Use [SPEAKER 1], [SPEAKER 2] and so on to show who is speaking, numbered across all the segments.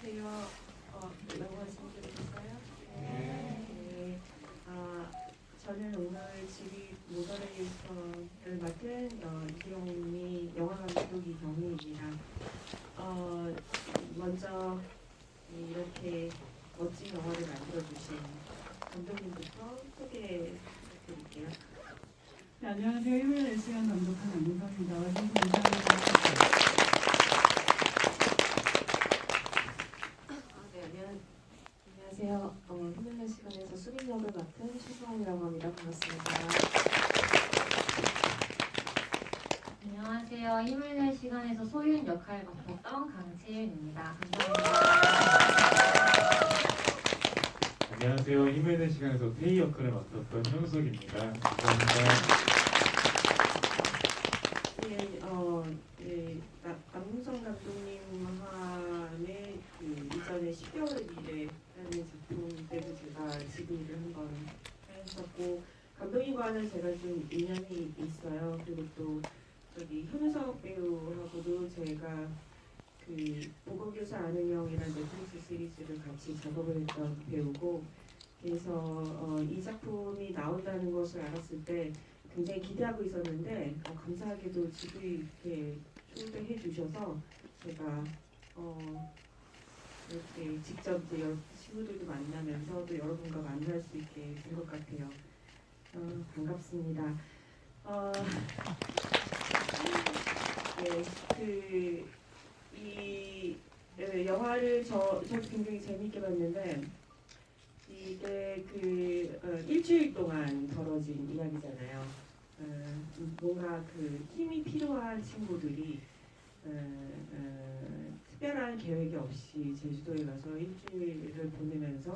[SPEAKER 1] 안녕하세요. 라고 말씀드리겠어요? 네. 저는 오늘 지휘 모더레이터를 맡은 이경미 영화 감독 이경미입니다. 먼저 이렇게 멋진 영화를 만들어주신 감독님부터 소개 부탁드릴게요.
[SPEAKER 2] 네, 안녕하세요. 힘을 낼 시간 감독한 안민서입니다. 와주셔서 감사합니다.
[SPEAKER 1] 안녕하세요. 힘을 낼 시간에서 수빈 역을 맡은 최소원이라고 합니다. 반갑습니다.
[SPEAKER 3] 안녕하세요. 힘을 낼 시간에서 소윤 역할 맡았던 강채윤입니다. 감사합니다.
[SPEAKER 4] 안녕하세요. 힘을 낸 시간에서 태희 역할을 맡았던 현석입니다. 감사합니다.
[SPEAKER 1] 남궁성 감독님과의 이전에 10개월 미래라는 작품 때도 제가 지휘를 한번 했었고, 감독님과는 제가 좀 인연이 있어요. 그리고 또 현우석 배우하고도 제가 보건교사 아는 형이라는 넷플릭스 시리즈를 같이 작업을 했던 배우고, 그래서 이 작품이 나온다는 것을 알았을 때 굉장히 기대하고 있었는데 감사하게도 지금 이렇게 초대해 주셔서 제가 이렇게 직접 이제 친구들도 만나면서 또 여러분과 만날 수 있게 된 것 같아요. 반갑습니다. 이 영화를 저도 굉장히 재밌게 봤는데, 이게 일주일 동안 벌어진 이야기잖아요. 뭔가 힘이 필요한 친구들이 특별한 계획이 없이 제주도에 가서 일주일을 보내면서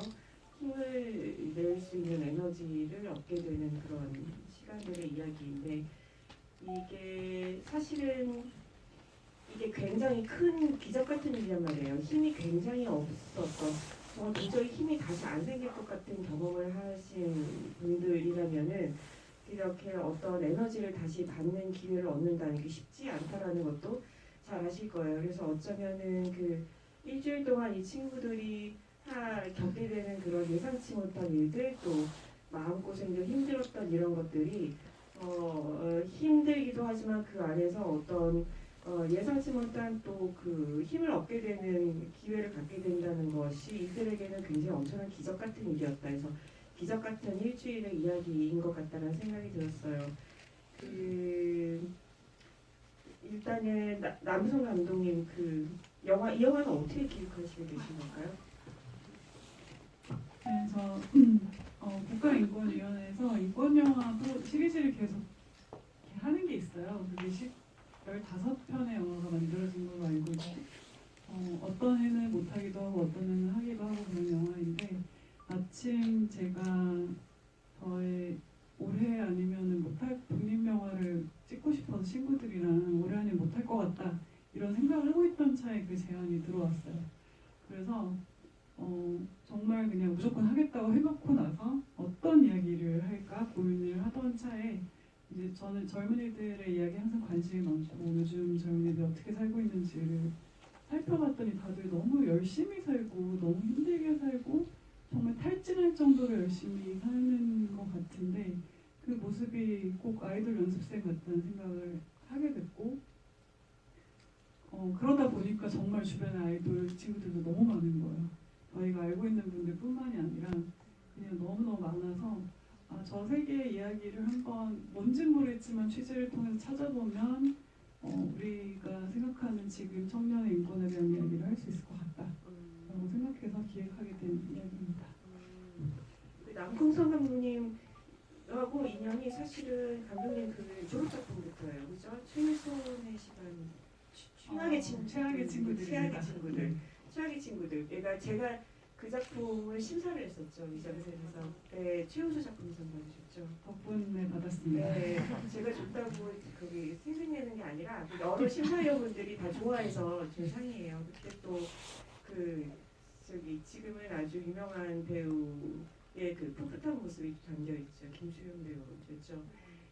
[SPEAKER 1] 힘을 낼 수 있는 에너지를 얻게 되는 그런 시간들의 이야기인데, 이게 사실은 이게 굉장히 큰 기적 같은 일이란 말이에요. 힘이 굉장히 없었어. 도저히 힘이 다시 안 생길 것 같은 경험을 하신 분들이라면은 이렇게 어떤 에너지를 다시 받는 기회를 얻는다는 게 쉽지 않다라는 것도 잘 아실 거예요. 그래서 어쩌면은 일주일 동안 이 친구들이 겪게 되는 그런 예상치 못한 일들, 또 마음고생들, 힘들었던 이런 것들이 힘들기도 하지만 그 안에서 어떤 예상치 못한 또 힘을 얻게 되는 기회를 갖게 된다는 것이 이들에게는 굉장히 엄청난 기적 같은 일이었다 해서 기적 같은 일주일의 이야기인 것 같다는 생각이 들었어요. 일단은 남성 감독님 이 영화는 어떻게 기획하시게 되신 건가요?
[SPEAKER 2] 그래서 국가인권위원회에서 인권영화도 시리즈를 계속 하는 게 있어요. 그게 15편의 영화가 만들어진 걸로 알고 있고, 어떤 해는 못하기도 하고 어떤 해는 하기도 하고 그런 영화인데, 마침 제가 저의 올해 아니면은 못할 독립영화를 찍고 싶어서 친구들이랑 올해 안에 못할 것 같다 이런 생각을 하고 있던 차에 그 제안이 들어왔어요. 그래서 정말 그냥 무조건 하겠다고 해놓고 나서 어떤 이야기를 할까 고민을 하던 차에 이제 저는 젊은이들의 이야기 항상 관심이 많고 요즘 젊은이들이 어떻게 살고 있는지를 살펴봤더니 다들 너무 열심히 살고 너무 힘들게 살고 정말 탈진할 정도로 열심히 사는 것 같은데, 그 모습이 꼭 아이돌 연습생 같다는 생각을 하게 됐고, 그러다 보니까 정말 주변에 아이돌 친구들도 너무 많은 거예요. 저희가 알고 있는 분들 뿐만이 아니라 그냥 너무너무 많아서 저 세계의 이야기를 한번 뭔진 모르겠지만 취재를 통해서 찾아보면 우리가 생각하는 지금 청년의 인권에 대한 이야기를 할 수 있을 것 같다 라고 생각해서 기획하게 된 이야기입니다.
[SPEAKER 1] 남궁성 감독님하고 인연이 사실은 감독님 졸업작품부터예요. 그죠? 최소의 시간, 최악의 친구들. 최악의 친구들. 그러니까 제가 그 작품을 심사를 했었죠. 이 자리에서. 네, 최우수 작품상 받으셨죠.
[SPEAKER 2] 덕분에 받았습니다.
[SPEAKER 1] 네, 제가 좋다고 생색내는 게 아니라 여러 심사위원분들이 다 좋아해서 준 상이에요. 그때 또 지금은 아주 유명한 배우의 풋풋한 모습이 담겨있죠. 김수현 배우였죠.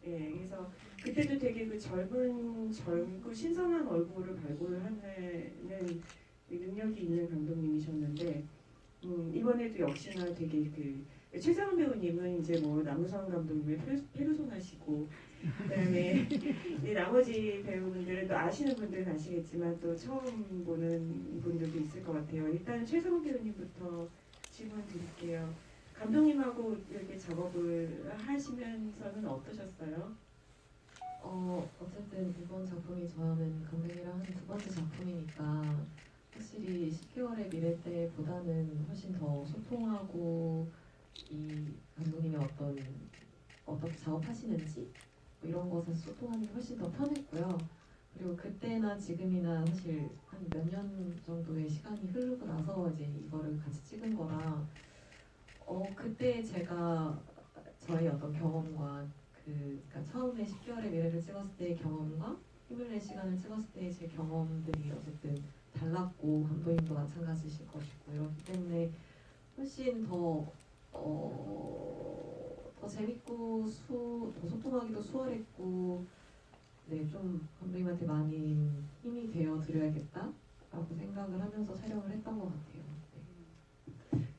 [SPEAKER 1] 예, 그래서 그때도 되게 젊고 신선한 얼굴을 발굴하는 능력이 있는 감독님이셨는데 이번에도 역시나 되게 최상훈 배우님은 이제 뭐 남우성 감독님의 페르소나시고 그다음에 이 나머지 배우분들은 또 아시는 분들은 아시겠지만 또 처음 보는 분들도 있을 것 같아요. 일단 최상훈 배우님부터 질문 드릴게요. 감독님하고 이렇게 작업을 하시면서는 어떠셨어요?
[SPEAKER 5] 어쨌든 이번 작품이 저는 감독이랑 한 두 번째 작품이니까 확실히 10개월의 미래 때보다는 훨씬 더 소통하고 이 감독님이 어떻게 작업하시는지 뭐 이런 것에서 소통하는 게 훨씬 더 편했고요. 그리고 그때나 지금이나 사실 한 몇 년 정도의 시간이 흐르고 나서 이제 이거를 같이 찍은 거라 그때 제가 저의 어떤 경험과 그러니까 처음에 10개월의 미래를 찍었을 때의 경험과 힘을 낼 시간을 찍었을 때의 제 경험들이 어쨌든 달랐고 감독님도 마찬가지실 것이고 이렇기 때문에 훨씬 더 재밌고 더 소통하기도 수월했고 좀 감독님한테 많이 힘이 되어 드려야겠다라고 생각을 하면서 촬영을 했던 것 같아요.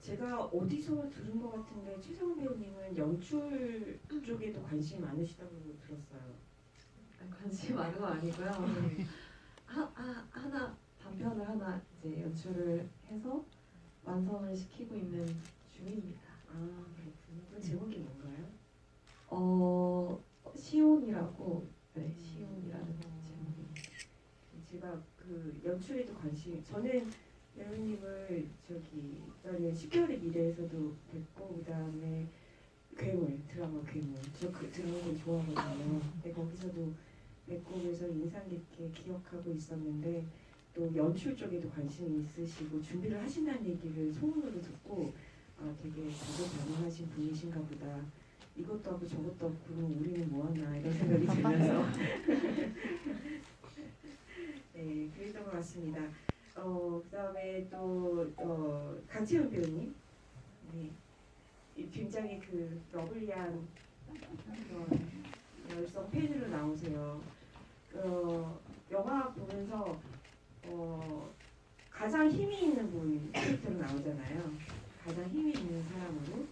[SPEAKER 1] 제가 어디서 들은 것 같은데 최상훈 배우님은 연출 쪽에도 관심이 많으시다고 들었어요.
[SPEAKER 5] 관심 많은 건 아니고요. 하나 단편을 하나 이제 연출을 해서 완성을 시키고 있는 중입니다.
[SPEAKER 1] 아 그렇군요. 그 제목이 뭔가요?
[SPEAKER 5] 시온이라고 시온이라는 제목입니다.
[SPEAKER 1] 제가 연출에도 저는 배우님을 저는 10개월의 미래에서도 뵙고 그다음에 드라마 괴물 저 그 드라마를 좋아하거든요. 근데 거기서도 뵙고 그래서 인상 깊게 기억하고 있었는데 또 연출 쪽에도 관심이 있으시고 준비를 하신다는 얘기를 소문으로 듣고 되게 다재다능하신 분이신가 보다. 이것도 하고 저것도 하고 그럼 우리는 뭐하나 이런 생각이 들면서 네 그랬던 것 같습니다. 그다음에 또 강채연 배우님, 네, 굉장히 러블리한 열성 팬으로 나오세요. 영화 보면서 가장 힘이 있는 분 캐릭터로 나오잖아요. 가장 힘이 있는 사람으로.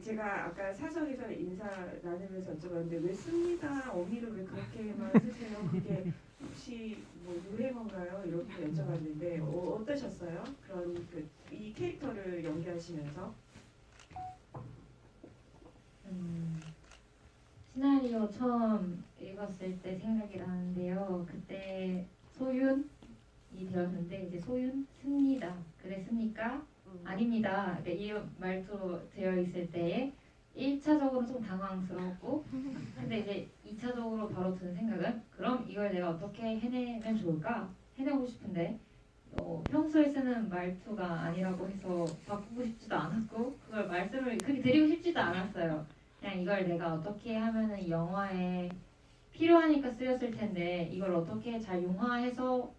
[SPEAKER 1] 제가 아까 사석에서 인사 나누면서 여쭤봤는데 왜 씁니다 어미를 왜 그렇게만 쓰세요? 그게 혹시 뭐 유행어인가요? 이렇게 여쭤봤는데 어떠셨어요? 그런 이 캐릭터를 연기하시면서?
[SPEAKER 3] 시나리오 처음 읽었을 때 생각이 나는데요. 그때 소윤이 되었는데 이제 소윤 씁니다. 그랬습니까? 아닙니다. 이 말투로 되어 있을 때에 1차적으로 좀 당황스럽고 근데 이제 2차적으로 바로 든 생각은 그럼 이걸 내가 어떻게 해내면 좋을까? 해내고 싶은데 평소에 쓰는 말투가 아니라고 해서 바꾸고 싶지도 않았고 그걸 말씀을 그렇게 드리고 싶지도 않았어요. 그냥 이걸 내가 어떻게 하면은 이 영화에 필요하니까 쓰였을 텐데 이걸 어떻게 잘 용화해서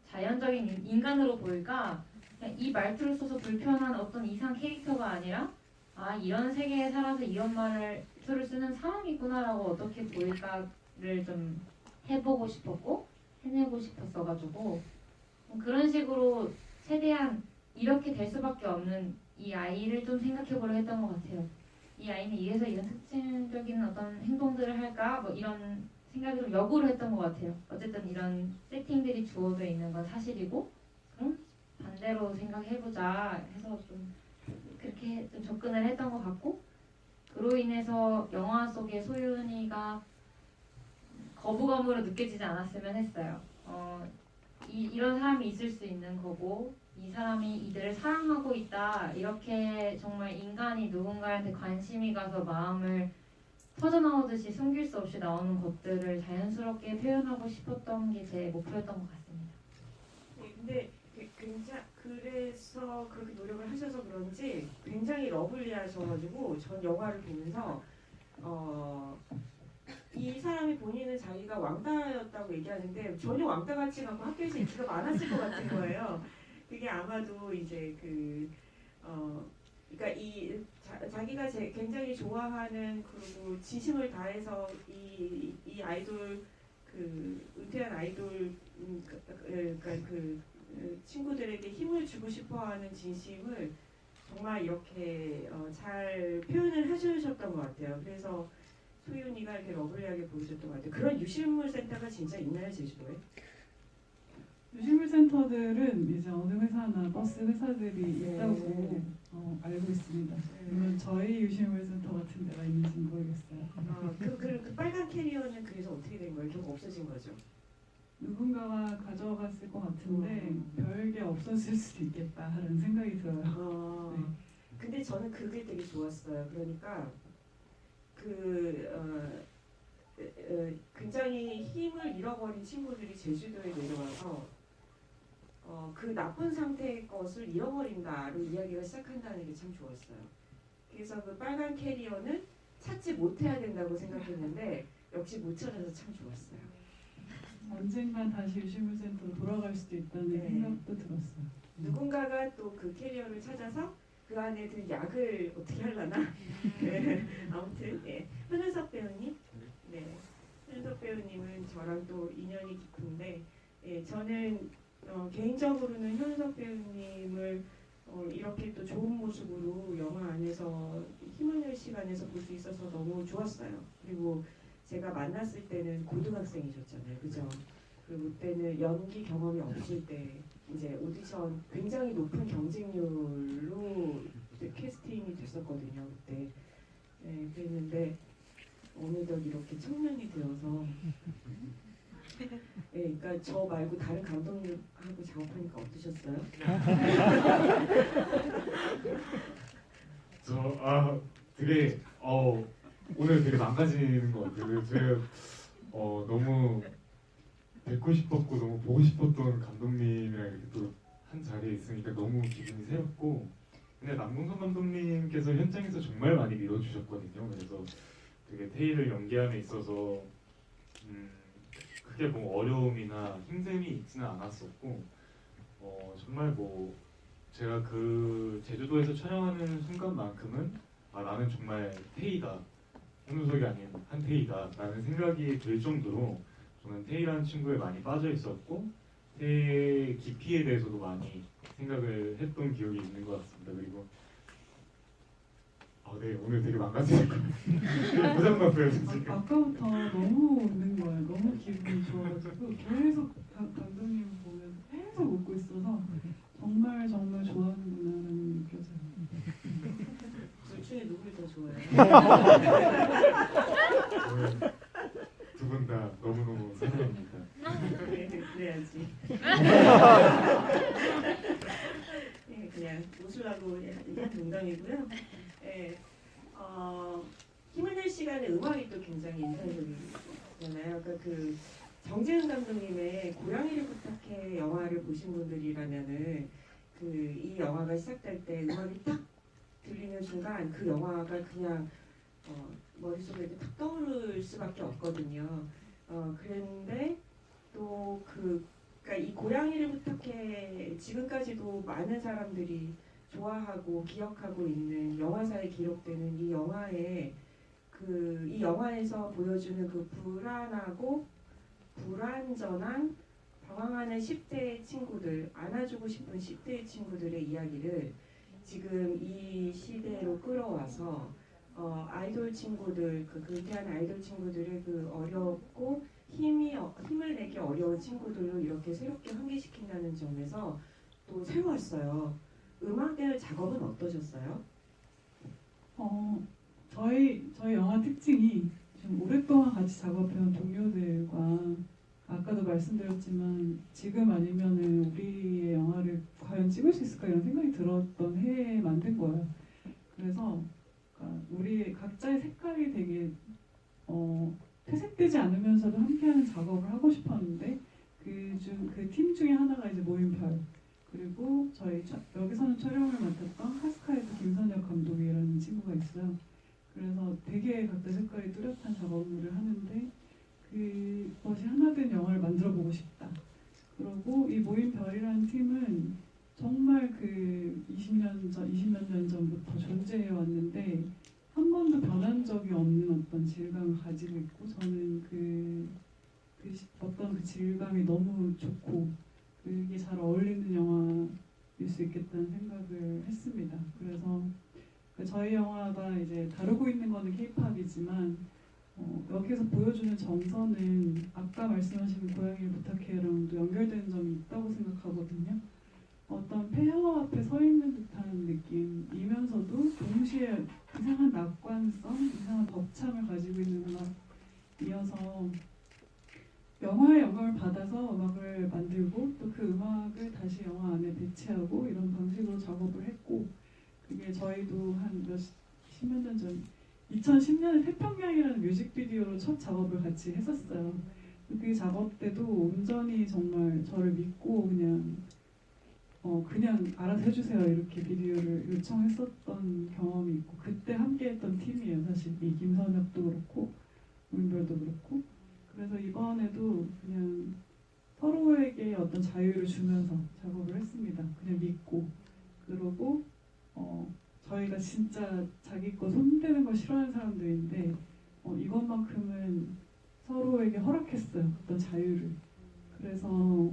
[SPEAKER 3] 자연적인 인간으로 보일까? 그냥 이 말투를 써서 불편한 어떤 이상 캐릭터가 아니라 이런 세계에 살아서 이런 말을 쓰는 사람이구나라고 어떻게 보일까를 좀 해보고 싶었고 해내고 싶었어가지고 그런 식으로 최대한 이렇게 될 수밖에 없는 이 아이를 좀 생각해보려 했던 것 같아요. 이 아이는 이래서 이런 특징적인 어떤 행동들을 할까? 뭐 이런 생각이 좀 역으로 했던 것 같아요. 어쨌든 이런 세팅들이 주어져 있는 건 사실이고 그럼 반대로 생각해보자 해서 좀 그렇게 좀 접근을 했던 것 같고 그로 인해서 영화 속의 소윤이가 거부감으로 느껴지지 않았으면 했어요. 이런 사람이 있을 수 있는 거고 이 사람이 이들을 사랑하고 있다 이렇게 정말 인간이 누군가한테 관심이 가서 마음을 터져나오듯이 숨길 수 없이 나오는 것들을 자연스럽게 표현하고 싶었던 게 제 목표였던 것 같습니다.
[SPEAKER 1] 네, 근데 그래서 그렇게 노력을 하셔서 그런지 굉장히 러블리하셔가지고 전 영화를 보면서 이 사람이 본인은 자기가 왕따였다고 얘기하는데 전혀 왕따 같지 않고 학교에서 인기가 많았을 것 같은 거예요. 그게 아마도 이제 그러니까 자기가 굉장히 좋아하는 그리고 지심을 다해서 이 아이돌 그 은퇴한 아이돌 그러니까 친구들에게 힘을 주고 싶어하는 진심을 정말 이렇게 잘 표현을 해주셨던 것 같아요. 그래서 소윤이가 이렇게 러블리하게 보여줬던 것 같아요. 그런 유실물 센터가 진짜 있나요, 제주도에?
[SPEAKER 2] 유실물 센터들은 이제 어느 회사나 버스 회사들이
[SPEAKER 1] 네.
[SPEAKER 2] 있다고 알고 있습니다. 물론 저희 유실물 센터 같은 데가 있는지 모르겠어요.
[SPEAKER 1] 그 빨간 캐리어는 그래서 어떻게 된 거예요? 결국 없어진 거죠?
[SPEAKER 2] 누군가가 가져갔을 것 같은데 별게 없었을 수도 있겠다라는 생각이 들어요. 네.
[SPEAKER 1] 근데 저는 그게 되게 좋았어요. 그러니까 굉장히 힘을 잃어버린 친구들이 제주도에 내려와서 그 나쁜 상태의 것을 잃어버린다로 이야기가 시작한다는 게 참 좋았어요. 그래서 그 빨간 캐리어는 찾지 못해야 된다고 생각했는데 역시 못 찾아서 참 좋았어요.
[SPEAKER 2] 언젠간 다시 유실물 센터로 돌아갈 수도 있다는
[SPEAKER 1] 네.
[SPEAKER 2] 생각도 들었어요.
[SPEAKER 1] 누군가가 또 그 캐리어를 찾아서 그 안에 든 약을 어떻게 하려나? 네. 아무튼 네. 현우석 배우님, 네. 현우석 배우님은 저랑 또 인연이 깊은데, 저는 개인적으로는 현우석 배우님을 이렇게 또 좋은 모습으로 영화 안에서 힘을 낼 시간에서 볼 수 있어서 너무 좋았어요. 그리고 제가 만났을 때는 고등학생이셨잖아요, 그죠? 그리고 그때는 연기 경험이 없을 때 이제 오디션 굉장히 높은 경쟁률로 캐스팅이 됐었거든요, 그때. 네, 그랬는데 어느덧 이렇게 청년이 되어서, 네, 그러니까 저 말고 다른 감독님하고 작업하니까 어떠셨어요?
[SPEAKER 4] 되게 오늘 되게 망가지는 것 같아요. 제가 너무 뵙고 싶었고 너무 보고 싶었던 감독님이랑 이렇게 또 한 자리에 있으니까 너무 기분이 새롭고, 근데 남궁선 감독님께서 현장에서 정말 많이 밀어주셨거든요. 그래서 되게 테이를 연기함에 있어서 크게 뭐 어려움이나 힘듦이 있지는 않았었고, 정말 뭐 제가 그 제주도에서 촬영하는 순간만큼은 나는 정말 테이다, 현우석이 아닌 한테이다 라는 생각이 들 정도로 저는 테이라는 친구에 많이 빠져 있었고 테이의 깊이에 대해서도 많이 생각을 했던 기억이 있는 것 같습니다. 그리고 네, 오늘 되게 망가지는 것 같아요. 부담감이에요 지금.
[SPEAKER 2] 아까부터 너무 웃는 거예요. 너무 기분이 좋아가지고 계속 감독님 보면 계속 웃고 있어서 정말 정말 좋아하는구나라는 느껴져요.
[SPEAKER 1] 둘 중에 누굴 더 좋아해요?
[SPEAKER 4] 두 분 다 너무너무 사랑합니다.
[SPEAKER 1] 그래야지. 네, 그냥 웃으려고 한 농담이고요. 네, 힘을 낼 시간에 음악이 또 굉장히 인상적이잖아요. 그러니까 그 정재은 감독님의 고양이를 부탁해 영화를 보신 분들이라면은 이 영화가 시작될 때 음악이 딱 들리는 순간 그 영화가 그냥 머릿속에 탁 떠오를 수밖에 없거든요. 그런데 또 그러니까 이 고양이를 부탁해 지금까지도 많은 사람들이 좋아하고 기억하고 있는 영화사에 기록되는 이 영화에 이 영화에서 보여주는 그 불안하고 불완전한 방황하는 10대의 친구들, 안아주고 싶은 10대의 친구들의 이야기를 지금 이 시대로 끌어와서 아이돌 친구들, 은퇴한 아이돌 친구들의 그 어렵고 힘을 내기 어려운 친구들로 이렇게 새롭게 환기시킨다는 점에서 또 새로웠어요. 음악의 작업은 어떠셨어요?
[SPEAKER 2] 저희 영화 특징이 좀 오랫동안 같이 작업해온 동료들과 아까도 말씀드렸지만 지금 아니면은 우리의 영화를 과연 찍을 수 있을까 이런 생각이 들었던 해에 만든 거예요. 그래서 우리 각자의 색깔이 되게 퇴색되지 않으면서도 함께하는 작업을 하고 싶었는데 그 팀 중에 하나가 이제 모임별, 그리고 여기서는 촬영을 맡았던 카스카에도 김선혁 감독이라는 친구가 있어요. 그래서 되게 각자 색깔이 뚜렷한 작업물을 하는데 그것이 하나 된 영화를 만들어 보고 싶다. 그리고 이 모임별이라는 팀은 정말 20년 전 전부터 존재해 왔는데 한 번도 변한 적이 없는 어떤 질감을 가지고 있고, 저는 그 어떤 그 질감이 너무 좋고 그게 잘 어울리는 영화일 수 있겠다는 생각을 했습니다. 그래서 저희 영화가 이제 다루고 있는 거는 K-팝이지만 여기서 보여주는 정서는 아까 말씀하신 고양이를 부탁해랑도 연결되는 점이 있다고 생각하거든요. 어떤 폐허 앞에 서 있는 듯한 느낌이면서도 동시에 이상한 낙관성, 이상한 벅참을 가지고 있는 음악이어서 영화의 영감을 받아서 음악을 만들고 또 그 음악을 다시 영화 안에 배치하고 이런 방식으로 작업을 했고 그게 저희도 한 십몇 년 전 2010년에 태평양이라는 뮤직비디오로 첫 작업을 같이 했었어요. 그 작업 때도 온전히 정말 저를 믿고 그냥 알아서 해주세요 이렇게 비디오를 요청했었던 경험이 있고 그때 함께했던 팀이에요. 사실 이 김선혁도 그렇고 우인별도 그렇고 그래서 이번에도 그냥 서로에게 어떤 자유를 주면서 작업을 했습니다. 그냥 믿고 그러고 저희가 진짜 자기 거 손대는 거 싫어하는 사람들인데 이것만큼은 서로에게 허락했어요. 어떤 자유를. 그래서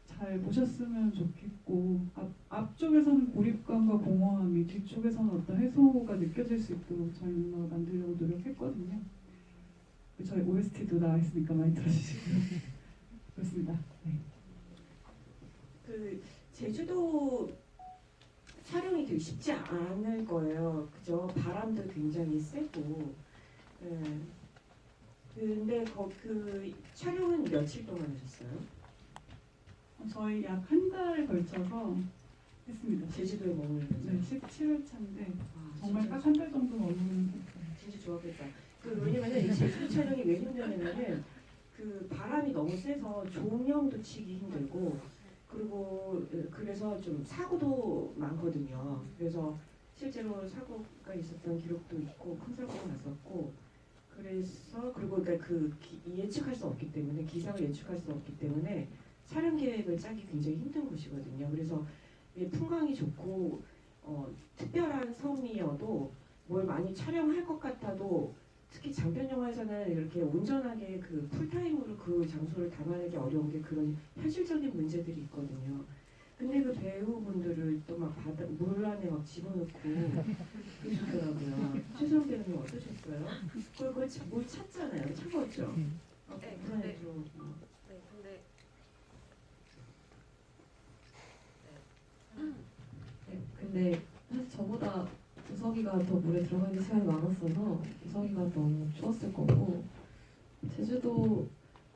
[SPEAKER 2] 잘 보셨으면 좋겠고 앞쪽에서는 고립감과 공허함이 뒤쪽에서는 어떤 해소가 느껴질 수 있도록 저희 음악을 만들려고 노력했거든요. 저희 OST도 나와 있으니까 많이 들어주시고요. 그렇습니다. 네.
[SPEAKER 1] 그 제주도 촬영이 되게 쉽지 않을 거예요. 그죠? 바람도 굉장히 세고. 네. 근데 그 촬영은 며칠 동안 하셨어요?
[SPEAKER 2] 저희 약 한 달에 걸쳐서 했습니다.
[SPEAKER 1] 제주도에 머물면서.
[SPEAKER 2] 네, 17회차인데
[SPEAKER 1] 아,
[SPEAKER 2] 정말
[SPEAKER 1] 진짜
[SPEAKER 2] 딱 한 달 정도 머무르면서
[SPEAKER 1] 진짜 좋았겠다. 왜냐면은 이 제주도 촬영이 왜 힘드냐면은 그 바람이 너무 세서 조명도 치기 힘들고 그리고 그래서 좀 사고도 많거든요. 그래서 실제로 사고가 있었던 기록도 있고 큰 사고가 났었고 그래서 그리고 그러니까 예측할 수 없기 때문에 기상을 예측할 수 없기 때문에 촬영 계획을 짜기 굉장히 힘든 곳이거든요. 그래서 풍광이 좋고 특별한 섬이어도 뭘 많이 촬영할 것 같아도 특히 장편 영화에서는 이렇게 온전하게 그 풀타임으로 그 장소를 담아내기 어려운 게 그런 현실적인 문제들이 있거든요. 근데 그 배우분들을 또 막 물 안에 막 집어넣고 그러시더라고요. 최수영 배우님 어떠셨어요? 그걸 뭘 찾잖아요. 차가웠죠?
[SPEAKER 6] 네,
[SPEAKER 1] 물 안에
[SPEAKER 6] 근데-
[SPEAKER 1] 들어오고.
[SPEAKER 6] 네, 근데
[SPEAKER 5] 네, 근데 사실 저보다 우석이가 더 물에 들어가 있는 시간이 많았어서 우석이가 너무 추웠을 거고 제주도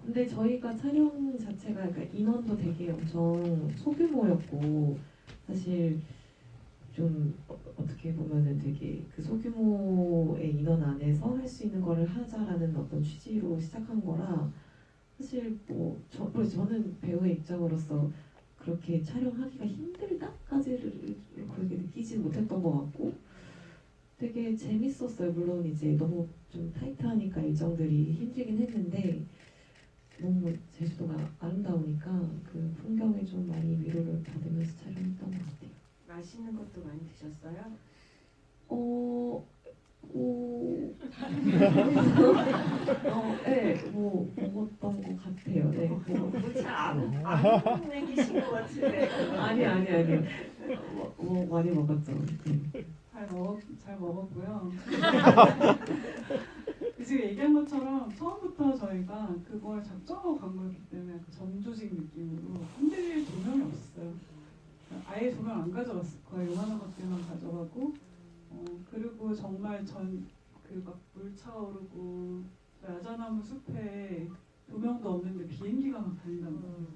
[SPEAKER 5] 근데 저희가 촬영 자체가 그러니까 인원도 되게 엄청 소규모였고 사실 좀 어떻게 보면은 되게 그 소규모의 인원 안에서 할 수 있는 거를 하자라는 어떤 취지로 시작한 거라 사실 저는 배우의 입장으로서 그렇게 촬영하기가 힘들다까지를 그렇게 느끼지는 못했던 것 같고 되게 재밌었어요. 물론 이제 너무 좀 타이트하니까 일정들이 힘들긴 했는데 너무 제주도가 아름다우니까 그 풍경에 좀 많이 위로를 받으면서 촬영했던 것 같아요.
[SPEAKER 1] 맛있는 것도 많이 드셨어요?
[SPEAKER 5] 네, 뭐 먹었던 것 같아요. 네,
[SPEAKER 1] 뭐잘안 내기신 것 같은데.
[SPEAKER 5] 아니. 뭐 많이 먹었죠. 네.
[SPEAKER 2] 잘 먹었고요. 지금 얘기한 것처럼 처음부터 저희가 그걸 작정하고 간 거였기 때문에 그 정조직 느낌으로 흔들릴 조명이 없었어요. 아예 조명 안 가져갔을 거예요. 요만한 것들만 가져가고 그리고 정말 막 물 차오르고 야자나무 숲에 조명도 없는데 비행기가 막 다닌단 말이에요.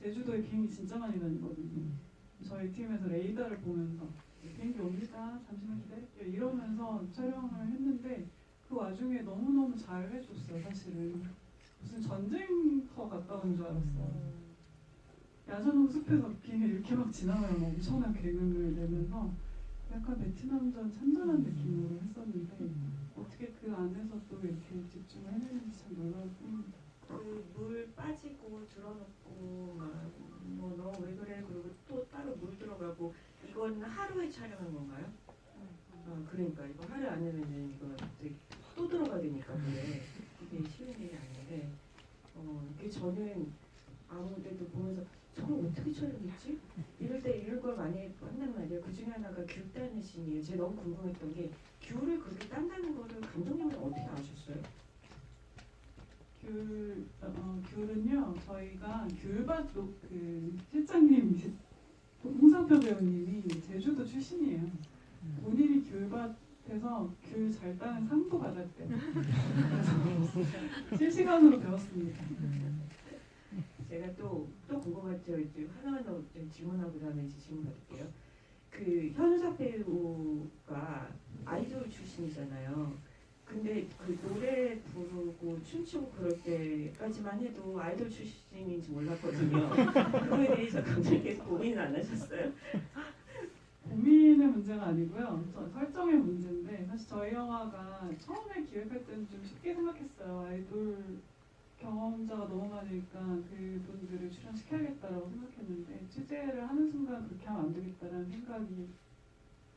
[SPEAKER 2] 제주도에 비행기 진짜 많이 다니거든요. 저희 팀에서 레이더를 보면서 비행기 옵니다. 잠시만 기다릴게요. 이러면서 촬영을 했는데 그 와중에 너무너무 잘 해줬어요. 사실은 무슨 전쟁터 갔다 온 줄 알았어요. 야자나무 숲에서 비행기 이렇게 막 지나가면 엄청난 굉음을 내면서 약간 베트남전 참전한 느낌으로 했었는데 어떻게 그 안에서 또 이렇게 집중을 해내는지 참 놀라울 뿐입니다.
[SPEAKER 1] 물 빠지고 들어놓고 너 왜 그래? 그리고 또 따로 물 들어가고 이건 하루에 촬영한 건가요? 그러니까 이거 하루 안에는 이거 또 들어가야 되니까 그게 쉬운 일이 아닌데 그 저는 아무 데도 보면서 저걸 어떻게 촬영했지? 이럴 때 이런 걸 많이 한단 말이에요. 그 중에 하나가 귤 따는 씬이에요. 제가 너무 궁금했던 게 귤을 그렇게 딴다는 거를 감독님은 어떻게 아셨어요?
[SPEAKER 2] 귤은요 저희가 귤밭 그 실장님 홍상표 배우님이 제주도 출신이에요. 본인이 귤밭에서 귤 잘 따는 상도 받았대요. 그래서 실시간으로 배웠습니다.
[SPEAKER 1] 제가 또 궁금한 저 하나만 더 질문하고 그다음에 이제 질문 받을게요. 그 현우석 배우가 아이돌 출신이잖아요. 근데 그 노래 부르고 춤추고 그럴 때까지만 해도 아이돌 출신인지 몰랐거든요. 그거에 대해서 감독님께서 고민은 안 하셨어요?
[SPEAKER 2] 고민의 문제가 아니고요. 설정의 문제인데 사실 저희 영화가 처음에 기획할 때는 좀 쉽게 생각했어요. 아이돌 경험자가 너무 많으니까 그분들을 출연시켜야겠다라고 생각했는데 취재를 하는 순간 그렇게 하면 안 되겠다라는 생각이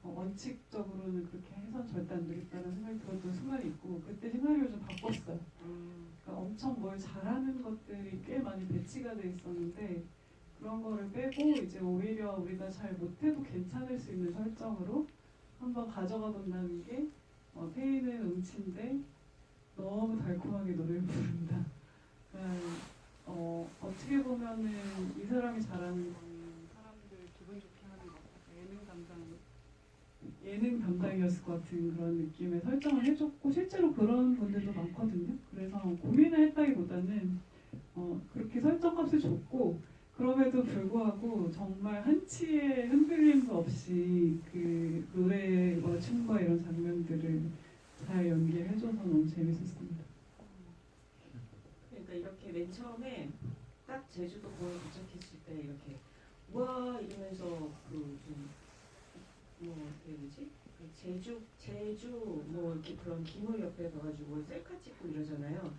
[SPEAKER 2] 원칙적으로는 그렇게 해선 절대 안 되겠다는 생각이 들었던 순간이 있고 그때 시나리오를 좀 바꿨어요. 그러니까 엄청 뭘 잘하는 것들이 꽤 많이 배치가 돼 있었는데 그런 거를 빼고 이제 오히려 우리가 잘 못해도 괜찮을 수 있는 설정으로 한번 가져가 본다는 게 태희는 음치인데 너무 달콤하게 노래를 부른다. 어떻게 보면은 이 사람이 잘하는 거는 사람들 기분 좋게 하는 것 같아서 예능 담당이었을 것 같은 그런 느낌의 설정을 해줬고 실제로 그런 분들도 많거든요. 그래서 고민을 했다기보다는 그렇게 설정값을 줬고 그럼에도 불구하고 정말 한치의 흔들림도 없이 그 노래와 춤과 이런 장면들을 잘 연기해줘서 너무 재밌었습니다.
[SPEAKER 1] 그러니까 이렇게 맨 처음에 딱 제주도 공항 도착했을 때 이렇게 와 이러면서 제주 뭐 이렇게 그런 기물 옆에 가가지고 셀카 찍고 이러잖아요.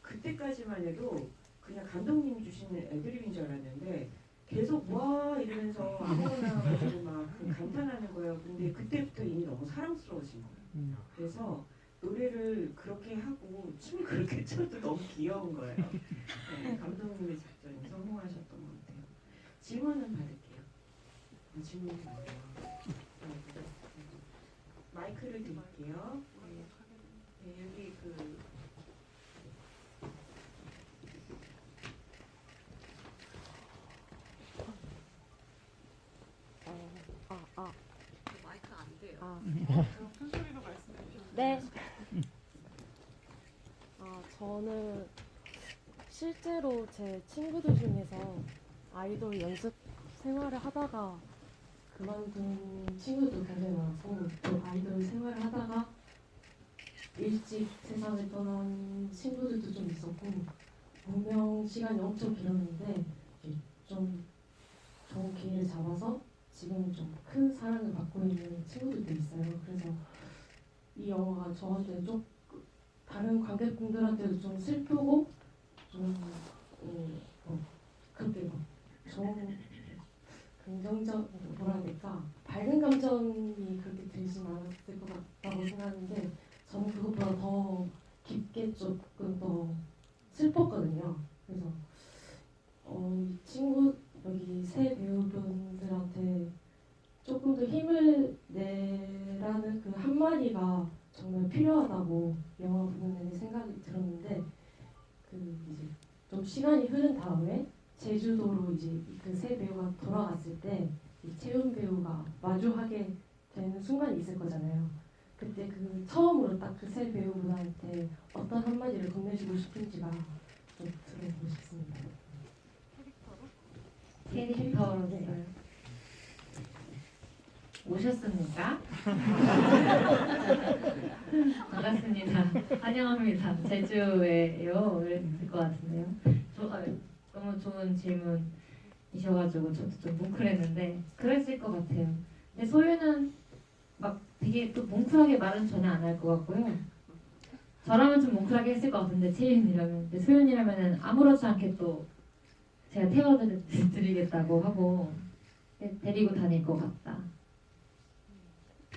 [SPEAKER 1] 그때까지만 해도 그냥 감독님 주시는 애드립인 줄 알았는데 계속 와 이러면서 아무거나 가지고 막 감탄하는 거예요. 근데 그때부터 이미 너무 사랑스러워진 거예요. 그래서 노래를 그렇게 하고 춤을 그렇게 춰도 너무 귀여운 거예요. 네, 감독님의 작전이 성공하셨던 것 같아요. 질문은 받을게요. 질문이 뭐예요? 마이크를 드릴게요. 네, 여기
[SPEAKER 6] 마이크 안 돼요.
[SPEAKER 2] 그럼 큰 소리로 말씀해 주세요.
[SPEAKER 7] 네. 저는 실제로 제 친구들 중에서 아이돌 연습 생활을 하다가
[SPEAKER 5] 그만둔 친구도 굉장히 많고 또 아이돌 생활을 하다가 일찍 세상을 떠난 친구들도 좀 있었고 무명 시간이 엄청 길었는데 이제 좀 좋은 기회를 잡아서 지금 좀 큰 사랑을 받고 있는 친구들도 있어요. 그래서 이 영화가 저한테 좀 다른 관객분들한테도 좀 슬프고 좀 그렇게 좋은 긍정적 뭐라 해야 될까 밝은 감정이 그렇게 들진 않았을 것 같다고 생각하는데 저는 그것보다 더 깊게 조금 더 슬펐거든요. 그래서 이 친구 여기 새 배우분들한테 조금 더 힘을 내라는 그 한마디가 정말 필요하다고 영화 보는 내내 생각이 들었는데 그 이제 좀 시간이 흐른 다음에 제주도로 이제 그 새 배우가 돌아갔을 때 이 채훈 배우가 마주하게 되는 순간이 있을 거잖아요. 그때 그 처음으로 딱 그 새 배우분한테 어떤 한마디를 건네주고 싶은지가 좀 들어보고 싶습니다.
[SPEAKER 3] 캐릭터로
[SPEAKER 5] 네.
[SPEAKER 3] 오셨습니까? 반갑습니다. 환영합니다. 제주에요. 그랬을 것 같은데요. 너무 좋은 질문이셔가지고 저도 좀 뭉클했는데 그랬을 것 같아요. 근데 소유는 막 되게 또 뭉클하게 말은 전혀 안 할 것 같고요. 저라면 좀 뭉클하게 했을 것 같은데 채윤이라면, 근데 소윤이라면은 아무렇지 않게 또 제가 태워드리겠다고 하고 데리고 다닐 것 같다.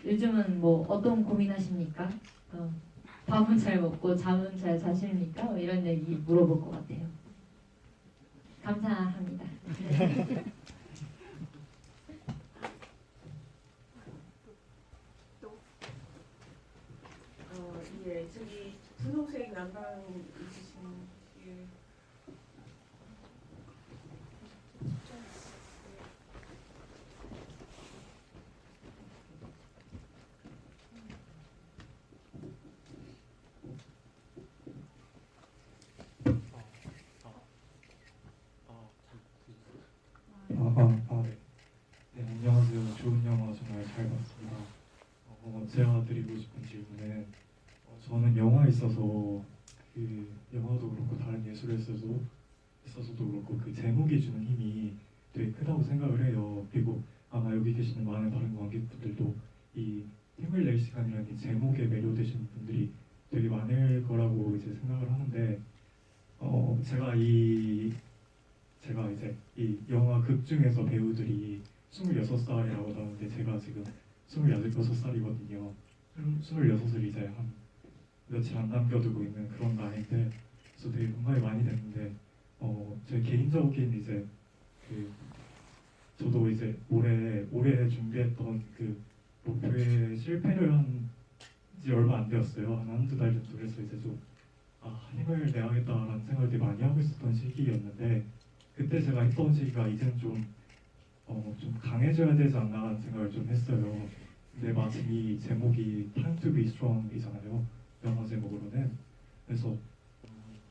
[SPEAKER 3] 요즘은 뭐 어떤 고민하십니까? 밥은 잘 먹고 잠은 잘 자십니까? 뭐 이런 얘기 물어볼 것 같아요. 감사합니다.
[SPEAKER 1] 예, 저기 분홍색 난방 있으신 예.
[SPEAKER 8] 네, 안녕하세요. 좋은 영화 정말 잘 봤습니다. 제가 드리고 싶은 질문은 저는 영화에 있어서 그 영화도 그렇고 다른 예술에 있어서도 그렇고 그 제목이 주는 힘이 되게 크다고 생각을 해요. 그리고 아마 여기 계시는 많은 다른 관객분들도 이 힘을 낼 시간이라는 이 제목에 매료되시는 분들이 되게 많을 거라고 이제 생각을 하는데 제가 이제 이 영화 극 중에서 배우들이 26살이라고 나오는데 제가 지금 26살이거든요. 26을 이제 한 며칠 안 남겨두고 있는 그런 나이인데 그래서 되게 공감이 많이 됐는데 제 개인적인 이제 그 저도 이제 올해 준비했던 그 목표에 실패를 한 지 얼마 안 되었어요. 한두 달 정도. 그래서 이제 좀 힘을 내야겠다라는 생각을 되게 많이 하고 있었던 시기였는데 그때 제가 했던 시기가 이제는 좀 강해져야 되지 않나라는 생각을 좀 했어요. 근데 마침 이 제목이 Time to be Strong이잖아요. 영어 제목으로는. 그래서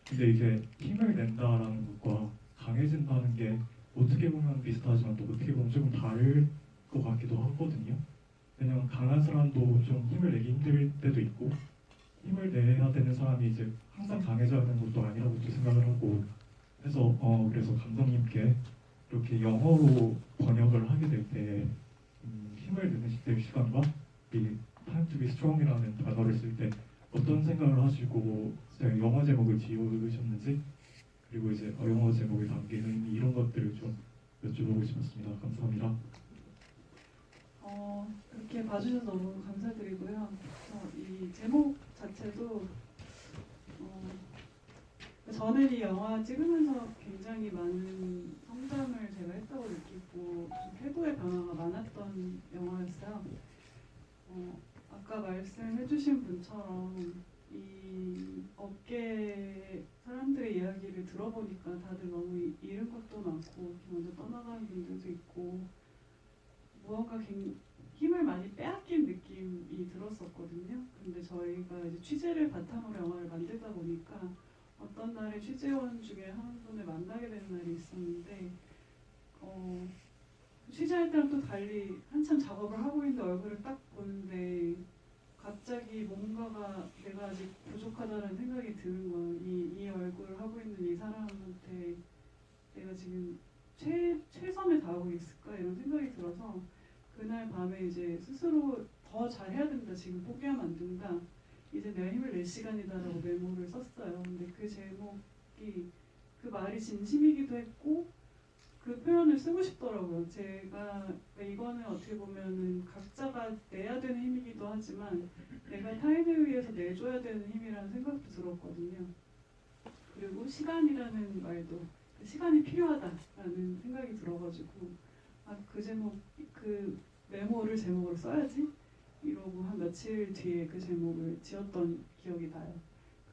[SPEAKER 8] 근데 이게 힘을 낸다라는 것과 강해진다는 게 어떻게 보면 비슷하지만 또 어떻게 보면 조금 다를 것 같기도 하거든요. 왜냐면 강한 사람도 좀 힘을 내기 힘들 때도 있고 힘을 내야 되는 사람이 이제 항상 강해져야 되는 것도 아니라고 또 생각을 하고 그래서 감독님께 이렇게 영어로 번역을 하게 될 때 힘을 내실 시간과 이 Time to be Strong이라는 단어를 쓸 때 어떤 생각을 하시고 영어 제목을 지으셨는지 그리고 이제 영어 제목에 담기는 의미 이런 것들을 좀 여쭤보고 싶었습니다. 감사합니다.
[SPEAKER 2] 그렇게 봐주셔서 너무 감사드리고요. 이 제목 자체도 저는 이 영화 찍으면서 굉장히 많은 성장을 제가 했다고 느끼고 좀 태도의 변화가 많았던 영화였어요. 아까 말씀해주신 분처럼 이 업계 사람들의 이야기를 들어보니까 다들 너무 잃은 것도 많고 먼저 떠나가는 분들도 있고 무언가 힘을 많이 빼앗긴 느낌이 들었었거든요. 근데 저희가 이제 취재를 바탕으로 영화를 만들다 보니까 어떤 날에 취재원 중에 한 분을 만나게 되는 날이 있었는데 취재할 때랑 또 달리 한참 작업을 하고 있는데 얼굴을 딱 보는데 갑자기 뭔가가 내가 아직 부족하다는 생각이 드는 거예요. 이 얼굴을 하고 있는 이 사람한테 내가 지금 최선을 다하고 있을까 이런 생각이 들어서 그날 밤에 이제 스스로 더 잘해야 된다. 지금 포기하면 안 된다. 이제 내가 힘을 낼 시간이다라고 메모를 썼어요. 근데 그 제목이 그 말이 진심이기도 했고 그 표현을 쓰고 싶더라고요. 제가 이거는 어떻게 보면은 각자가 내야 되는 힘이기도 하지만 내가 타인을 위해서 내줘야 되는 힘이라는 생각도 들었거든요. 그리고 시간이라는 말도 시간이 필요하다라는 생각이 들어가지고 그 제목 그 메모를 제목으로 써야지 이러고 한 며칠 뒤에 그 제목을 지었던 기억이 나요.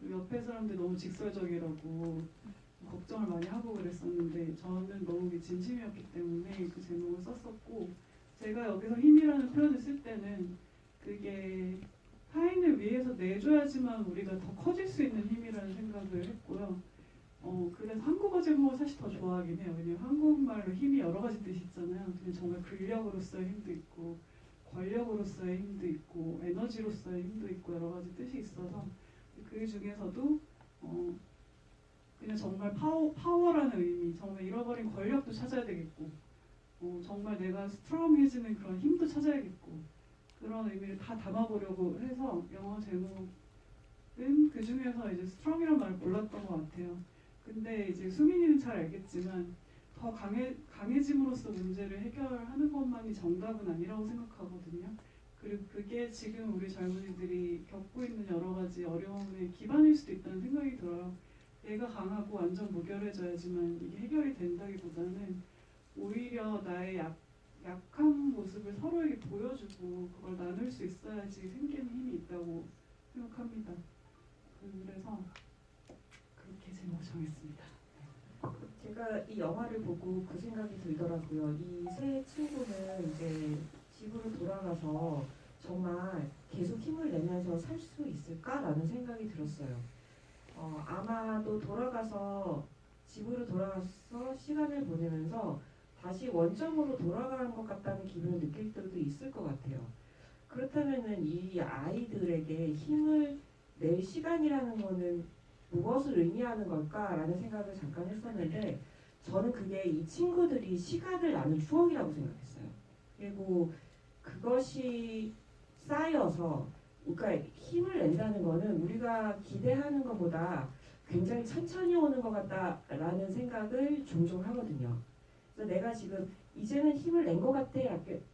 [SPEAKER 2] 그리고 옆에 사람들 너무 직설적이라고 걱정을 많이 하고 그랬었는데 저는 너무 진심이었기 때문에 그 제목을 썼었고 제가 여기서 힘이라는 표현을 쓸 때는 그게 타인을 위해서 내줘야지만 우리가 더 커질 수 있는 힘이라는 생각을 했고요. 그래서 한국어 제목을 사실 더 좋아하긴 해요. 왜냐면 한국말로 힘이 여러 가지 뜻이 있잖아요. 근데 정말 근력으로서의 힘도 있고 권력으로서의 힘도 있고 에너지로서의 힘도 있고 여러 가지 뜻이 있어서 그 중에서도 그냥 정말 파워라는 의미, 정말 잃어버린 권력도 찾아야 되겠고 정말 내가 스트롱해지는 그런 힘도 찾아야겠고 그런 의미를 다 담아보려고 해서 영어 제목은 그 중에서 이제 스트롱이라는 말을 몰랐던 것 같아요. 근데 이제 수민이는 잘 알겠지만 더 강해짐으로써 문제를 해결하는 것만이 정답은 아니라고 생각하거든요. 그리고 그게 지금 우리 젊은이들이 겪고 있는 여러 가지 어려움의 기반일 수도 있다는 생각이 들어요. 내가 강하고 완전 무결해져야지만 이게 해결이 된다기보다는 오히려 나의 약한 모습을 서로에게 보여주고 그걸 나눌 수 있어야지 생기는 힘이 있다고 생각합니다. 그래서 그렇게 제목 정했습니다.
[SPEAKER 1] 제가 이 영화를 보고 그 생각이 들더라고요. 이 세 친구는 이제 집으로 돌아가서 정말 계속 힘을 내면서 살 수 있을까라는 생각이 들었어요. 아마도 집으로 돌아가서 시간을 보내면서 다시 원점으로 돌아가는 것 같다는 기분을 느낄 때도 있을 것 같아요. 그렇다면은 이 아이들에게 힘을 낼 시간이라는 거는 무엇을 의미하는 걸까라는 생각을 잠깐 했었는데 저는 그게 이 친구들이 시간을 나눈 추억이라고 생각했어요. 그리고 그것이 쌓여서 그러니까 힘을 낸다는 거는 우리가 기대하는 것보다 굉장히 천천히 오는 것 같다라는 생각을 종종 하거든요. 그래서 내가 지금 이제는 힘을 낸 것 같아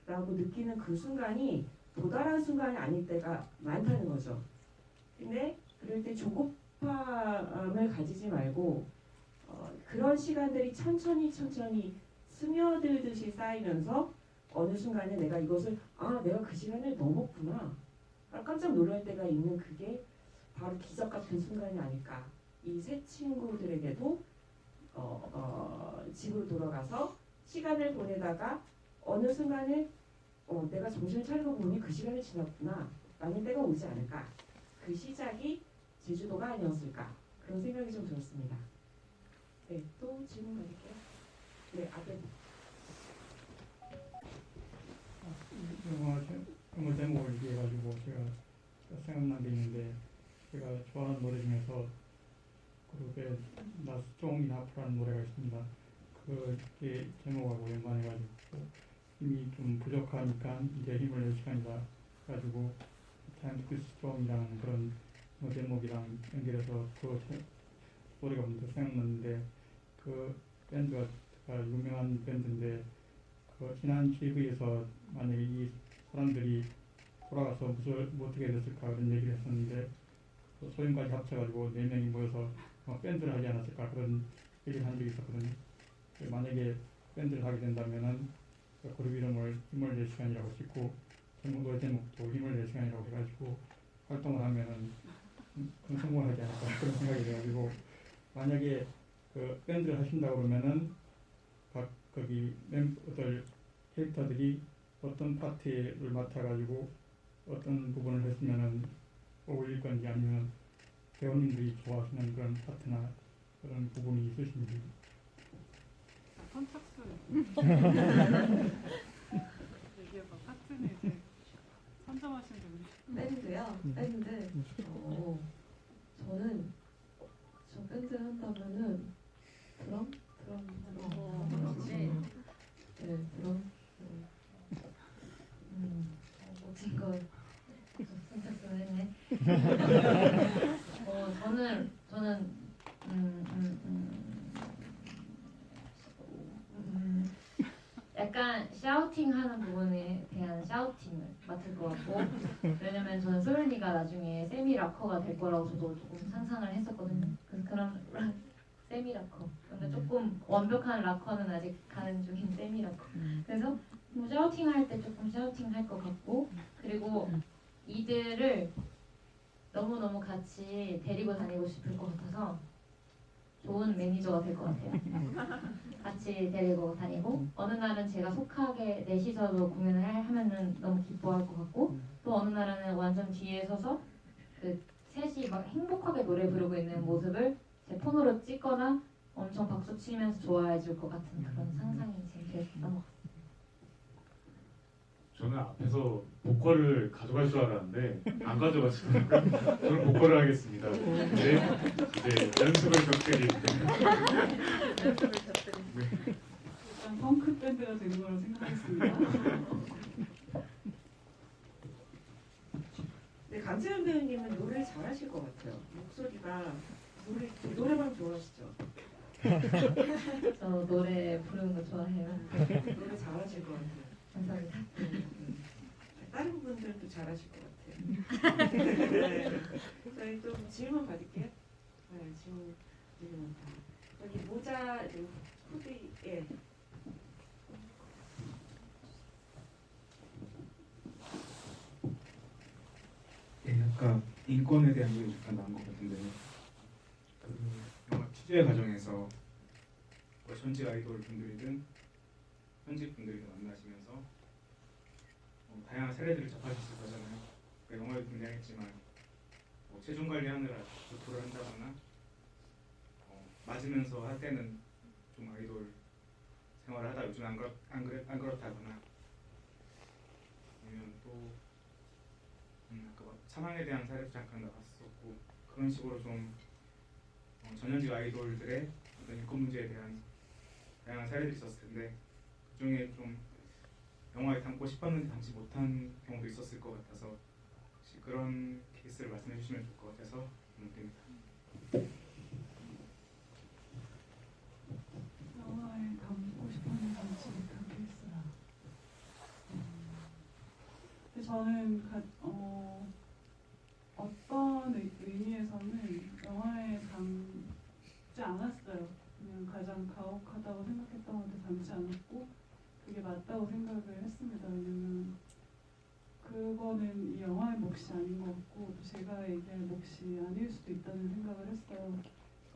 [SPEAKER 1] 라고 느끼는 그 순간이 도달한 순간이 아닐 때가 많다는 거죠. 근데 그럴 때 조급함을 가지지 말고 그런 시간들이 천천히 스며들듯이 쌓이면서 어느 순간에 내가 이것을 내가 그 시간을 넘었구나 깜짝 놀랄 때가 있는 그게 바로 기적 같은 순간이 아닐까. 이 세 친구들에게도 집으로 돌아가서 시간을 보내다가 어느 순간에 내가 정신을 차리고 보니 그 시간이 지났구나 라는 때가 오지 않을까. 그 시작이 제주도가 아니었을까 그런 생각이 좀 들었습니다. 네, 또 질문 드릴게요. 네, 앞에.
[SPEAKER 9] 영화 제목을 얘기해가지고 제가 생각난 게 있는데 제가 좋아하는 노래 중에서 그룹의 Not Strong Enough라는 노래가 있습니다. 그게 제목하고 연관해가지고 힘이 좀 부족하니까 이제 힘을 낼 시간이다 가지고 Time to be Strong이라는 그런 제목이랑 연결해서 그 노래가 먼저 생각났는데 그 밴드가 유명한 밴드인데 그 지난 GV에서 만약에 이 사람들이 돌아가서 뭐 어떻게 됐을까 그런 얘기를 했었는데 그 소년까지 합쳐가지고 4명이 모여서 밴드를 하지 않았을까 그런 얘기를 한 적이 있었거든요. 만약에 밴드를 하게 된다면은 그 그룹 이름을 힘을 낼 시간이라고 짓고 노래 제목도 힘을 낼 시간이라고 해가지고 활동을 하면은 큰 성공을 하지 않을까 그런 생각이 돼가지고 만약에 그 밴드를 하신다고 그러면은 거기 멤버들 캐릭터들이 어떤 파트를 맡아가지고 어떤 부분을 했으면은 어울릴 건지 아니면 배우님들이 좋아하시는 그런 파트나 그런 부분이 있으신지.
[SPEAKER 2] 선착순. 얘기해봐. 파트는 이제 선점하시면 됩니다.
[SPEAKER 5] 밴드요? 밴드. 저는 저 밴드 한다면은 드럼. 네, 드럼.
[SPEAKER 3] 멋진 걸 선착순 했네. 저는 약간 샤우팅하는 부분에 대한 샤우팅을 맡을 것 같고 왜냐면 저는 소연이가 나중에 세미 락커가 될 거라고 저도 조금 상상을 했었거든요. 그래서 그런 세미 락커. 근데 조금 완벽한 락커는 아직 가는 중인 세미 락커. 그래서 뭐 샤우팅할 때 조금 샤우팅할 것 같고 그리고 이들을 너무너무 같이 데리고 다니고 싶을 것 같아서 좋은 매니저가 될 것 같아요. 같이 데리고 다니고 어느 날은 제가 속하게 넷이서도 공연을 하면은 너무 기뻐할 것 같고 또 어느 날은 완전 뒤에 서서 그 셋이 막 행복하게 노래 부르고 있는 모습을 제 폰으로 찍거나 엄청 박수 치면서 좋아해 줄 것 같은 그런 상상이 재밌었던 것 같아요.
[SPEAKER 4] 저는 앞에서 보컬을 가져갈 줄 알았는데 안 가져가시더라고요. 저는 보컬을 하겠습니다. 근데 이제 연습을 곁들이는
[SPEAKER 2] 일단 펑크 밴드가 되는 거라고 생각했습니다.
[SPEAKER 1] 네, 강채연 배우님은 노래를 잘하실 것 같아요. 목소리가 노래방 좋아하시죠?
[SPEAKER 3] 저 노래 부르는 거 좋아해요.
[SPEAKER 1] 노래 잘하실 것 같아요.
[SPEAKER 3] 감사합니다.
[SPEAKER 1] 다른 분들도 잘하실 것 같아요. 네. 저희 좀 질문 받을게요. 네, 질문 많다. 여기 모자 후디 예.
[SPEAKER 10] 네, 아까 인권에 대한 얘기 잠깐 나온 것 같은데 그 영화 취재 과정에서 뭐 전직 아이돌 분들이든 현직 분들이든 만나시면서 다양한 사례들을 접하셨을 거잖아요. 그 영화에도 등장했지만 뭐 체중 관리하느라 구토를 한다거나 맞으면서 할 때는 좀 아이돌 생활을 하다 요즘 안 그렇다거나 아니면 또 아까 뭐 사망에 대한 사례도 잠깐 나왔었고 그런 식으로 좀 전현직 아이돌들의 어떤 인권 문제에 대한 다양한 사례들이 있었을 텐데 그 중에 좀 영화에 담고 싶었는데 담지 못한 경우도 있었을 것 같아서 혹시 그런 케이스를 말씀해 주시면 좋을 것 같아서 부탁드립니다.
[SPEAKER 2] 영화에 담고 싶었는데 담지 못한 케이스라. 근데 저는 어떤 의미에서는 영화에 담지 않았어요. 그냥 가장 가혹하다고 생각했던 건데 담지 않았고 그게 맞다고 생각을 했습니다. 왜냐면 그거는 이 영화의 몫이 아닌 것 같고 또 제가 얘기할 몫이 아닐 수도 있다는 생각을 했어요.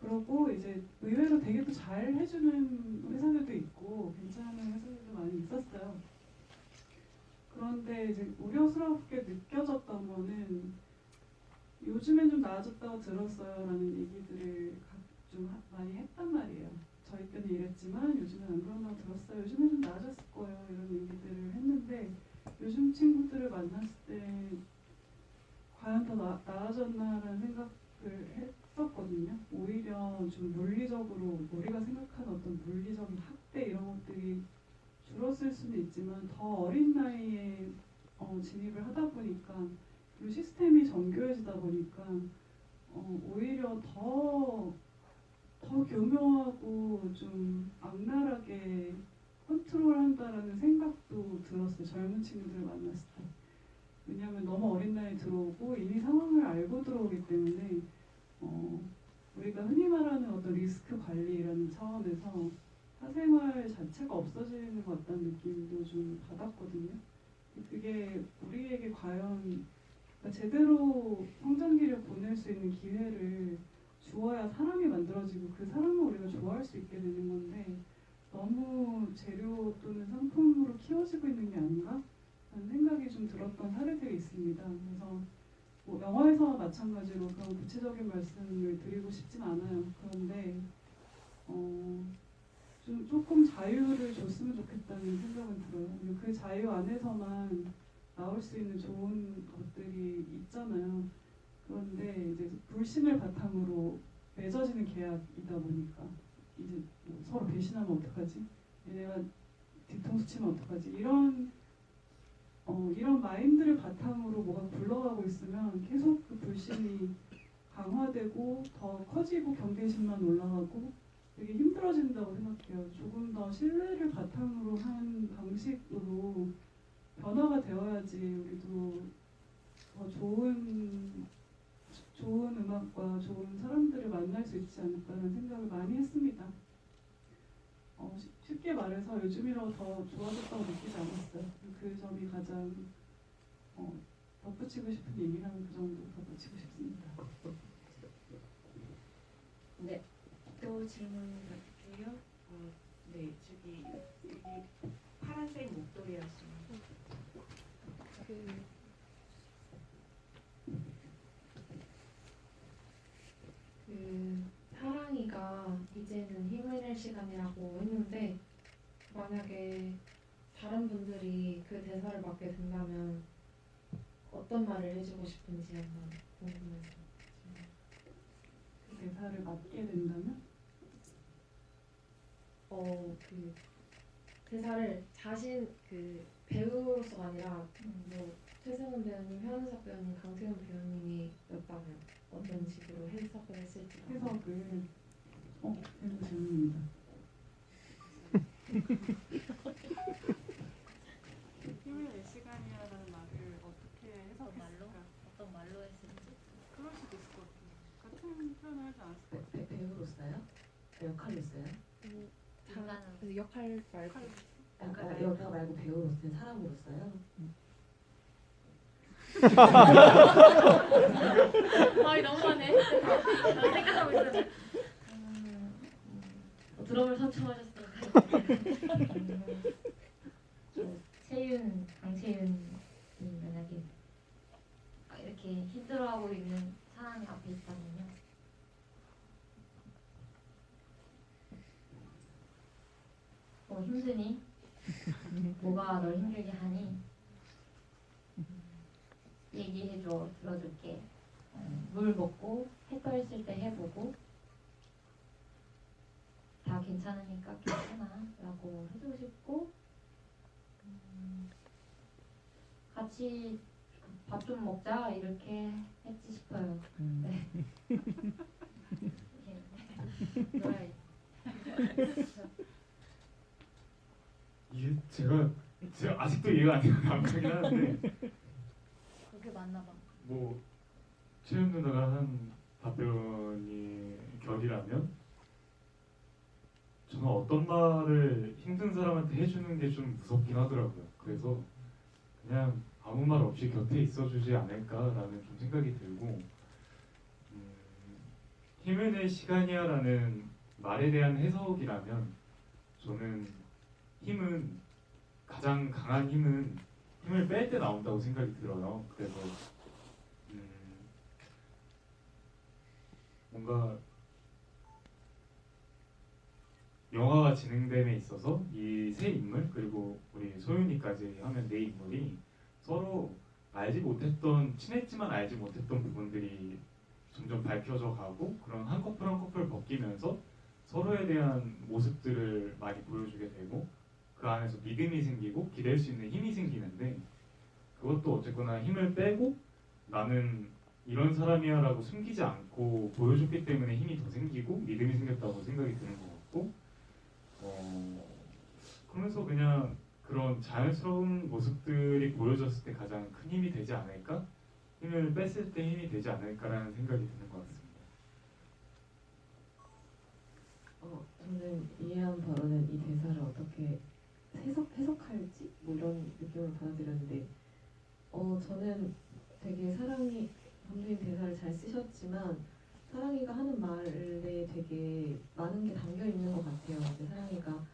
[SPEAKER 2] 그러고 이제 의외로 되게 또 잘 해주는 회사들도 있고 괜찮은 회사들도 많이 있었어요. 그런데 이제 우려스럽게 느껴졌던 거는 요즘엔 좀 나아졌다고 들었어요 라는 얘기들을 좀 많이 했단 말이에요. 저희 때는 이랬지만 요즘은 안 그런다고 들었어요. 요즘엔 좀 나아졌을 거예요 이런 얘기들을 했는데 요즘 친구들을 만났을 때 과연 더 나아졌나라는 생각을 했었거든요. 오히려 좀 물리적으로 우리가 생각하는 어떤 물리적인 학대 이런 것들이 줄었을 수는 있지만 더 어린 나이에 진입을 하다 보니까 그리고 시스템이 정교해지다 보니까 오히려 더 교묘하고 좀 악랄하게 컨트롤한다라는 생각도 들었어요. 젊은 친구들을 만났을 때. 왜냐하면 너무 어린 나이에 들어오고 이미 상황을 알고 들어오기 때문에 우리가 흔히 말하는 어떤 리스크 관리라는 차원에서 사생활 자체가 없어지는 것 같다는 느낌도 좀 받았거든요. 그게 우리에게 과연 제대로 성장기를 보낼 수 있는 기회를 주어야 사람이 만들어지고 그 사람을 우리가 좋아할 수 있게 되는 건데 너무 재료 또는 상품으로 키워지고 있는 게 아닌가? 라는 생각이 좀 들었던 사례들이 있습니다. 그래서 뭐 영화에서와 마찬가지로 그런 구체적인 말씀을 드리고 싶진 않아요. 그런데 좀 조금 자유를 줬으면 좋겠다는 생각은 들어요. 그 자유 안에서만 나올 수 있는 좋은 것들이 있잖아요. 그런데 이제 불신을 바탕으로 맺어지는 계약이다 보니까 이제 뭐 서로 배신하면 어떡하지? 얘네가 뒤통수 치면 어떡하지? 이런 마인드를 바탕으로 뭐가 굴러가고 있으면 계속 그 불신이 강화되고 더 커지고 경계심만 올라가고 되게 힘들어진다고 생각해요. 조금 더 신뢰를 바탕으로 한 방식으로 변화가 되어야지 우리도 더 좋은 음악과 좋은 사람들을 만날 수 있지 않을까라는 생각을 많이 했습니다. 쉽게 말해서 요즘이라고 더 좋아졌다고 느끼지 않았어요. 그 점이 가장 덧붙이고 싶은 얘기라면 그 정도 덧붙이고 싶습니다.
[SPEAKER 1] 네, 또 질문 받을게요. 네, 여기 파란색 목도리 하시는
[SPEAKER 3] 사랑이가 이제는 힘을 낼 시간이라고 했는데 만약에 다른 분들이 그 대사를 맡게 된다면 어떤 말을 해주고 싶은지 한번 궁금해서.
[SPEAKER 2] 그 대사를 맡게 된다면?
[SPEAKER 3] 그 대사를 자신 그 배우로서가 아니라 뭐 최승훈 배우님, 현우석 배우님, 강태현 배우님이 였다면 어떤 식으로 해석을 했을지.
[SPEAKER 2] 해석을 되는 질문입니다.
[SPEAKER 11] 힘을 낼 시간이라는 말을 어떻게
[SPEAKER 5] 역할이었어요?
[SPEAKER 3] 인간은
[SPEAKER 11] 역할 말고
[SPEAKER 5] 역할 말고 배우로서 사람으로서요?
[SPEAKER 3] 아이 너무하네. 나 생각하고 있었는데. 드럼을 선청하셨으니까. 강채윤이 만약에 이렇게 힘들어하고 있는 사람이 앞에 있다면요. 힘드니? 뭐가 널 힘들게 하니? 얘기해줘, 들어줄게. 물 먹고 해 떠있을 때 해보고 다 괜찮으니까 괜찮아 라고 해주고 싶고 같이 밥 좀 먹자 이렇게 했지 싶어요. 네. 놀아야지.
[SPEAKER 4] 이게 제가 아직도 이해가 안 가긴 하는데
[SPEAKER 3] 그게 맞나 봐.
[SPEAKER 4] 뭐 채연 누나가 한 답변이 결이라면 저는 어떤 말을 힘든 사람한테 해주는 게 좀 무섭긴 하더라고요. 그래서 그냥 아무 말 없이 곁에 있어주지 않을까라는 좀 생각이 들고 힘을 낼 시간이야라는 말에 대한 해석이라면 저는 힘은 가장 강한 힘을 뺄 때 나온다고 생각이 들어요. 그래서 뭔가 영화가 진행됨에 있어서 이 세 인물 그리고 우리 소윤이까지 하면 네 인물이 서로 친했지만 알지 못했던 부분들이 점점 밝혀져 가고 그런 한 커플 한 커플 벗기면서 서로에 대한 모습들을 많이 보여주게 되고 그 안에서 믿음이 생기고 기댈 수 있는 힘이 생기는데 그것도 어쨌거나 힘을 빼고 나는 이런 사람이야 라고 숨기지 않고 보여줬기 때문에 힘이 더 생기고 믿음이 생겼다고 생각이 드는 것 같고 그러면서 그냥 그런 자연스러운 모습들이 보여졌을 때 가장 큰 힘이 되지 않을까? 힘을 뺐을 때 힘이 되지 않을까라는 생각이 드는 것 같습니다.
[SPEAKER 5] 저는 이해한 바로는 이 대사를 어떻게 해석할지 뭐 이런 느낌을 받아들였는데 저는 되게 사랑이 감독님 대사를 잘 쓰셨지만 사랑이가 하는 말에 되게 많은 게 담겨 있는 것 같아요. 이제 사랑이가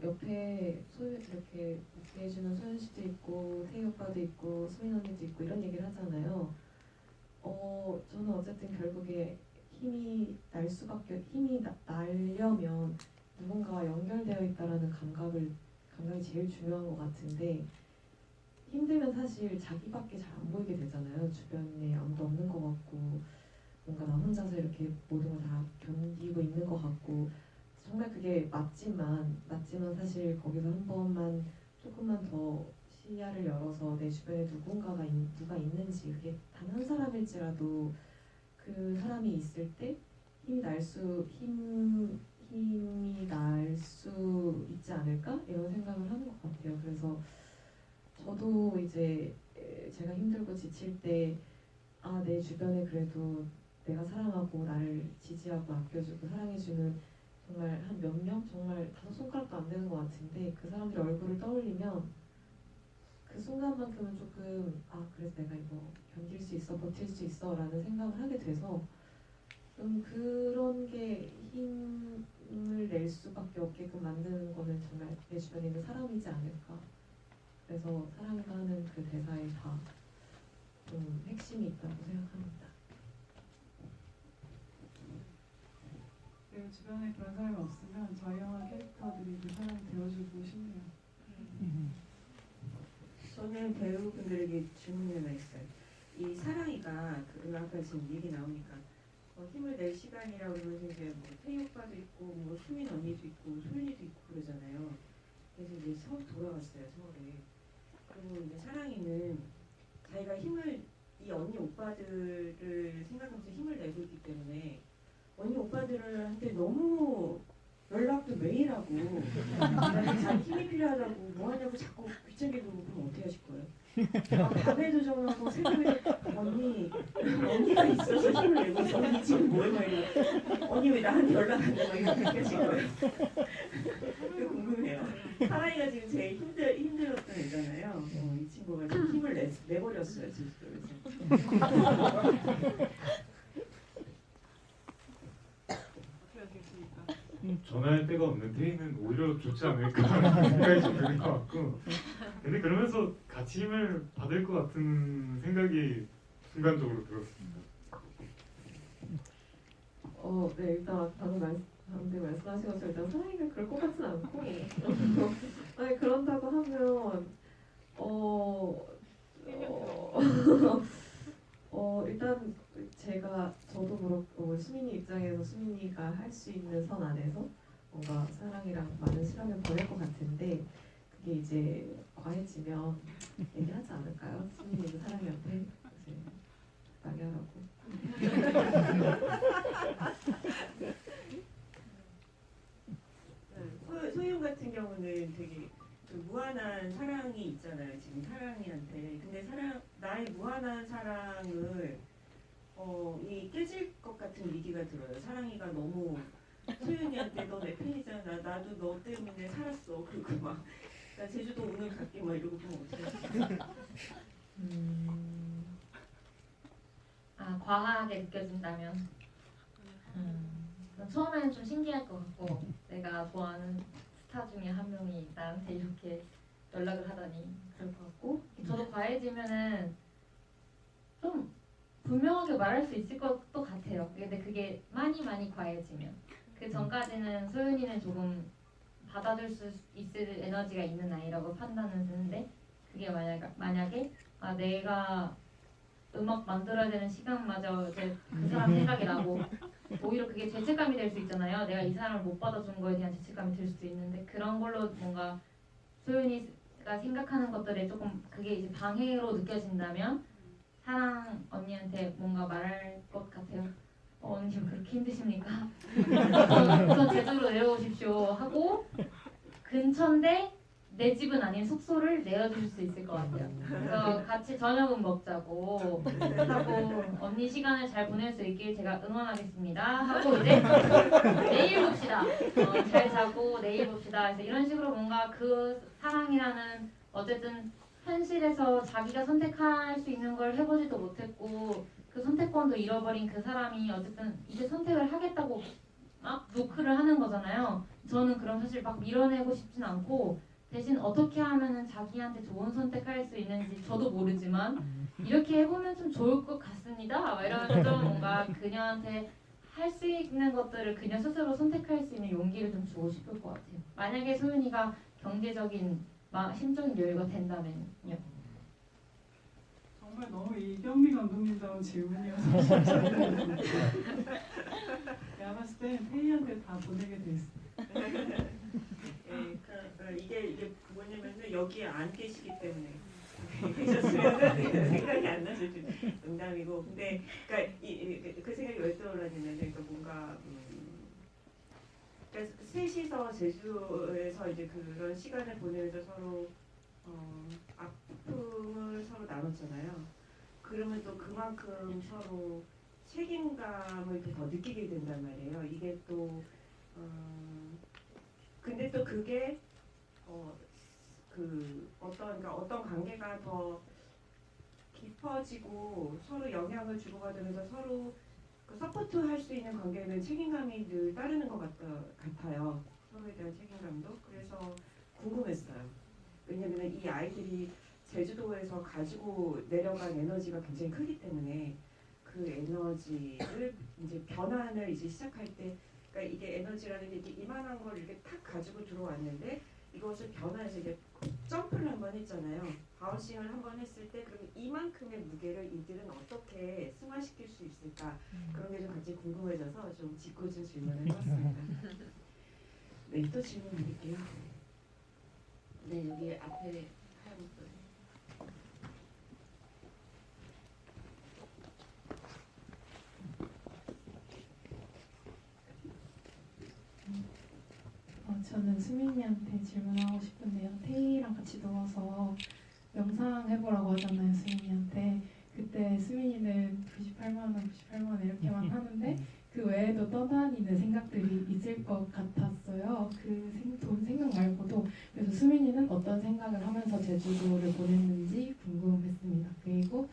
[SPEAKER 5] 옆에 소윤 이렇게 웃게 해주는 소윤 씨도 있고 태희 오빠도 있고 수민 언니도 있고 이런 얘기를 하잖아요. 저는 어쨌든 결국에 힘이 날려면 누군가와 연결되어 있다라는 감각이 제일 중요한 것 같은데 힘들면 사실 자기밖에 잘 안 보이게 되잖아요. 주변에 아무도 없는 것 같고 뭔가 나 혼자서 이렇게 모든 걸 다 견디고 있는 것 같고 정말 그게 맞지만 사실 거기서 한 번만 조금만 더 시야를 열어서 내 주변에 누가 있는지 그게 단 한 사람일지라도 그 사람이 있을 때 힘이 날 수 있지 않을까 이런 생각을 하는 것 같아요. 그래서 저도 이제 제가 힘들고 지칠 때 내 주변에 그래도 내가 사랑하고 나를 지지하고 아껴주고 사랑해주는 정말 한 몇 명? 정말 5손가락도 안 되는 것 같은데 그 사람들 얼굴을 떠올리면 그 순간만큼은 조금 그래서 내가 이거 견딜 수 있어 버틸 수 있어 라는 생각을 하게 돼서 그런 게 힘을 낼 수밖에 없게끔 만드는 거는 정말 내 주변에 있는 사람이지 않을까. 그래서 사랑이가 하는 그 대사에 다 좀 핵심이 있다고 생각합니다.
[SPEAKER 2] 내 주변에 그런 사람이 없으면 저희 영화 캐릭터들이 그 사람이 되어주고 싶네요.
[SPEAKER 1] 저는 배우분들에게 질문이 하나 있어요. 이 사랑이가 아까 지금 얘기 나오니까 힘을 낼 시간이라고 그러면서 이제 뭐 태희 오빠도 있고 뭐 수민 언니도 있고 소윤이도 있고 그러잖아요. 그래서 이제 서울 돌아왔어요. 서울에. 그리고 이제 사랑이는 자기가 이 언니 오빠들을 생각하면서 힘을 내고 있기 때문에 언니 오빠들한테 너무 연락도 매일 하고 자기 힘이 필요하다고 뭐 하냐고 자꾸 귀찮게 굴고 그럼 어떻게 하실 거예요? 밤에도 전화하고 새벽에 언니가 있어서 힘을 내고 언니 지금 뭐해 막 이러고 언니 왜 나한테 연락 안 해? 막 이렇게 하신 거예요. 궁금해요. 사랑이가 지금 제일 힘들었던 애잖아요. 이 친구가 지금 힘을 내버렸어요 제주도에서.
[SPEAKER 2] 어떻게 하시겠습니까?
[SPEAKER 4] 전화할 데가 없는 태희는 오히려 좋지 않을까 하는 생각이 좀 드는 것 같고, 근데 그러면서 같이 힘을 받을 것 같은 생각이 순간적으로 들었습니다.
[SPEAKER 5] 네, 일단 방금 말씀하신 것처럼 일단 사랑이가 그럴 것 같진 않고 아니 그런다고 하면 일단 저도 그렇고 수민이 입장에서 수민이가 할 수 있는 선 안에서 뭔가 사랑이랑 많은 시간을 보낼 것 같은데 그게 이제 과해지면 얘기하지 않을까요? 수민이도 사랑이한테 이제 많이 하라고.
[SPEAKER 1] 소윤 같은 경우는 되게 그 무한한 사랑이 있잖아요. 지금 사랑이한테. 근데 나의 무한한 사랑을 이 깨질 것 같은 위기가 들어요. 사랑이가 너무 소윤이한테 너 내 팬이잖아. 나도 너 때문에 살았어. 그리고 막 나 제주도 오늘 갈게 막 이러고 그러면 어떻게 하세요?
[SPEAKER 3] 과하게 느껴진다면 처음에는 좀 신기할 것 같고 내가 좋아하는 스타 중에 한 명이 나한테 이렇게 연락을 하다니 그럴 것 같고 저도 과해지면은 좀 분명하게 말할 수 있을 것도 같아요. 근데 그게 많이 과해지면 그 전까지는 소윤이는 조금 받아줄 수 있을 에너지가 있는 아이라고 판단은 드는데 그게 만약에 내가 음악 만들어야 되는 시간마저 이제 그 사람 생각이 나고 오히려 그게 죄책감이 될 수 있잖아요. 내가 이 사람을 못 받아준 거에 대한 죄책감이 들 수도 있는데 그런 걸로 뭔가 소윤이가 생각하는 것들에 조금 그게 이제 방해로 느껴진다면 사랑 언니한테 뭔가 말할 것 같아요. 언니 그렇게 힘드십니까? 우선 제주로 내려오십시오 하고 근처인데 내 집은 아닌 숙소를 내어줄 수 있을 것 같아요. 그래서 같이 저녁은 먹자고 하고 언니 시간을 잘 보낼 수 있길 제가 응원하겠습니다 하고 이제 내일 봅시다. 잘 자고 내일 봅시다. 그래서 이런 식으로 뭔가 그 사랑이라는 어쨌든 현실에서 자기가 선택할 수 있는 걸 해보지도 못했고 그 선택권도 잃어버린 그 사람이 어쨌든 이제 선택을 하겠다고 막 노크를 하는 거잖아요. 저는 그럼 사실 막 밀어내고 싶진 않고 대신 어떻게 하면은 자기한테 좋은 선택할 수 있는지 저도 모르지만 이렇게 해보면 좀 좋을 것 같습니다. 막 이러면서 좀 뭔가 그녀한테 할 수 있는 것들을 그녀 스스로 선택할 수 있는 용기를 좀 주고 싶을 것 같아요. 만약에 소윤이가 경제적인 심적인 여유가 된다면요.
[SPEAKER 2] 정말 너무 이경미 감독님다운 질문이어서 내가 봤을 때 태희한테 다 보내게 돼 있어.
[SPEAKER 1] 이게 뭐냐면은 여기에 안 계시기 때문에 계셨으면 생각이 안 나서 좀 농담이고 근데 그러니까 그 생각이 왜 떠올랐냐면 그러니까 뭔가 그러니까 셋이서 제주에서 이제 그런 시간을 보내면서 서로 아픔을 서로 나눴잖아요. 그러면 또 그만큼 서로 책임감을 더 느끼게 된단 말이에요. 이게 또 근데 또 그게 그러니까 어떤 관계가 더 깊어지고 서로 영향을 주고받으면서 서로 그 서포트할 수 있는 관계는 책임감이 늘 따르는 것 같아요. 서로에 대한 책임감도. 그래서 궁금했어요. 왜냐면 이 아이들이 제주도에서 가지고 내려간 에너지가 굉장히 크기 때문에 그 에너지를 이제 변환을 이제 시작할 때 그러니까 이게 에너지라는 게 이렇게 이만한 걸 이렇게 탁 가지고 들어왔는데 이것을 변화해서 이제 점프를 한번 했잖아요. 바운싱을 한번 했을 때 그럼 이만큼의 무게를 이들은 어떻게 승화시킬 수 있을까 그런 게 좀 갑자기 궁금해져서 좀 짓궂은 질문을 해봤습니다. 네, 또 질문 드릴게요. 네, 여기 앞에 하얀 옷.
[SPEAKER 11] 저는 수민이한테 질문하고 싶은데요. 태희랑 같이 누워서 명상해보라고 수민이는 98만 원, 98만 원 이렇게만 하는데 그 외에도 떠다니는 생각들이 있을 것 같았어요. 돈 생각 말고도. 그래서 수민이는 어떤 생각을 하면서 제주도를 보냈는지 궁금했습니다. 그리고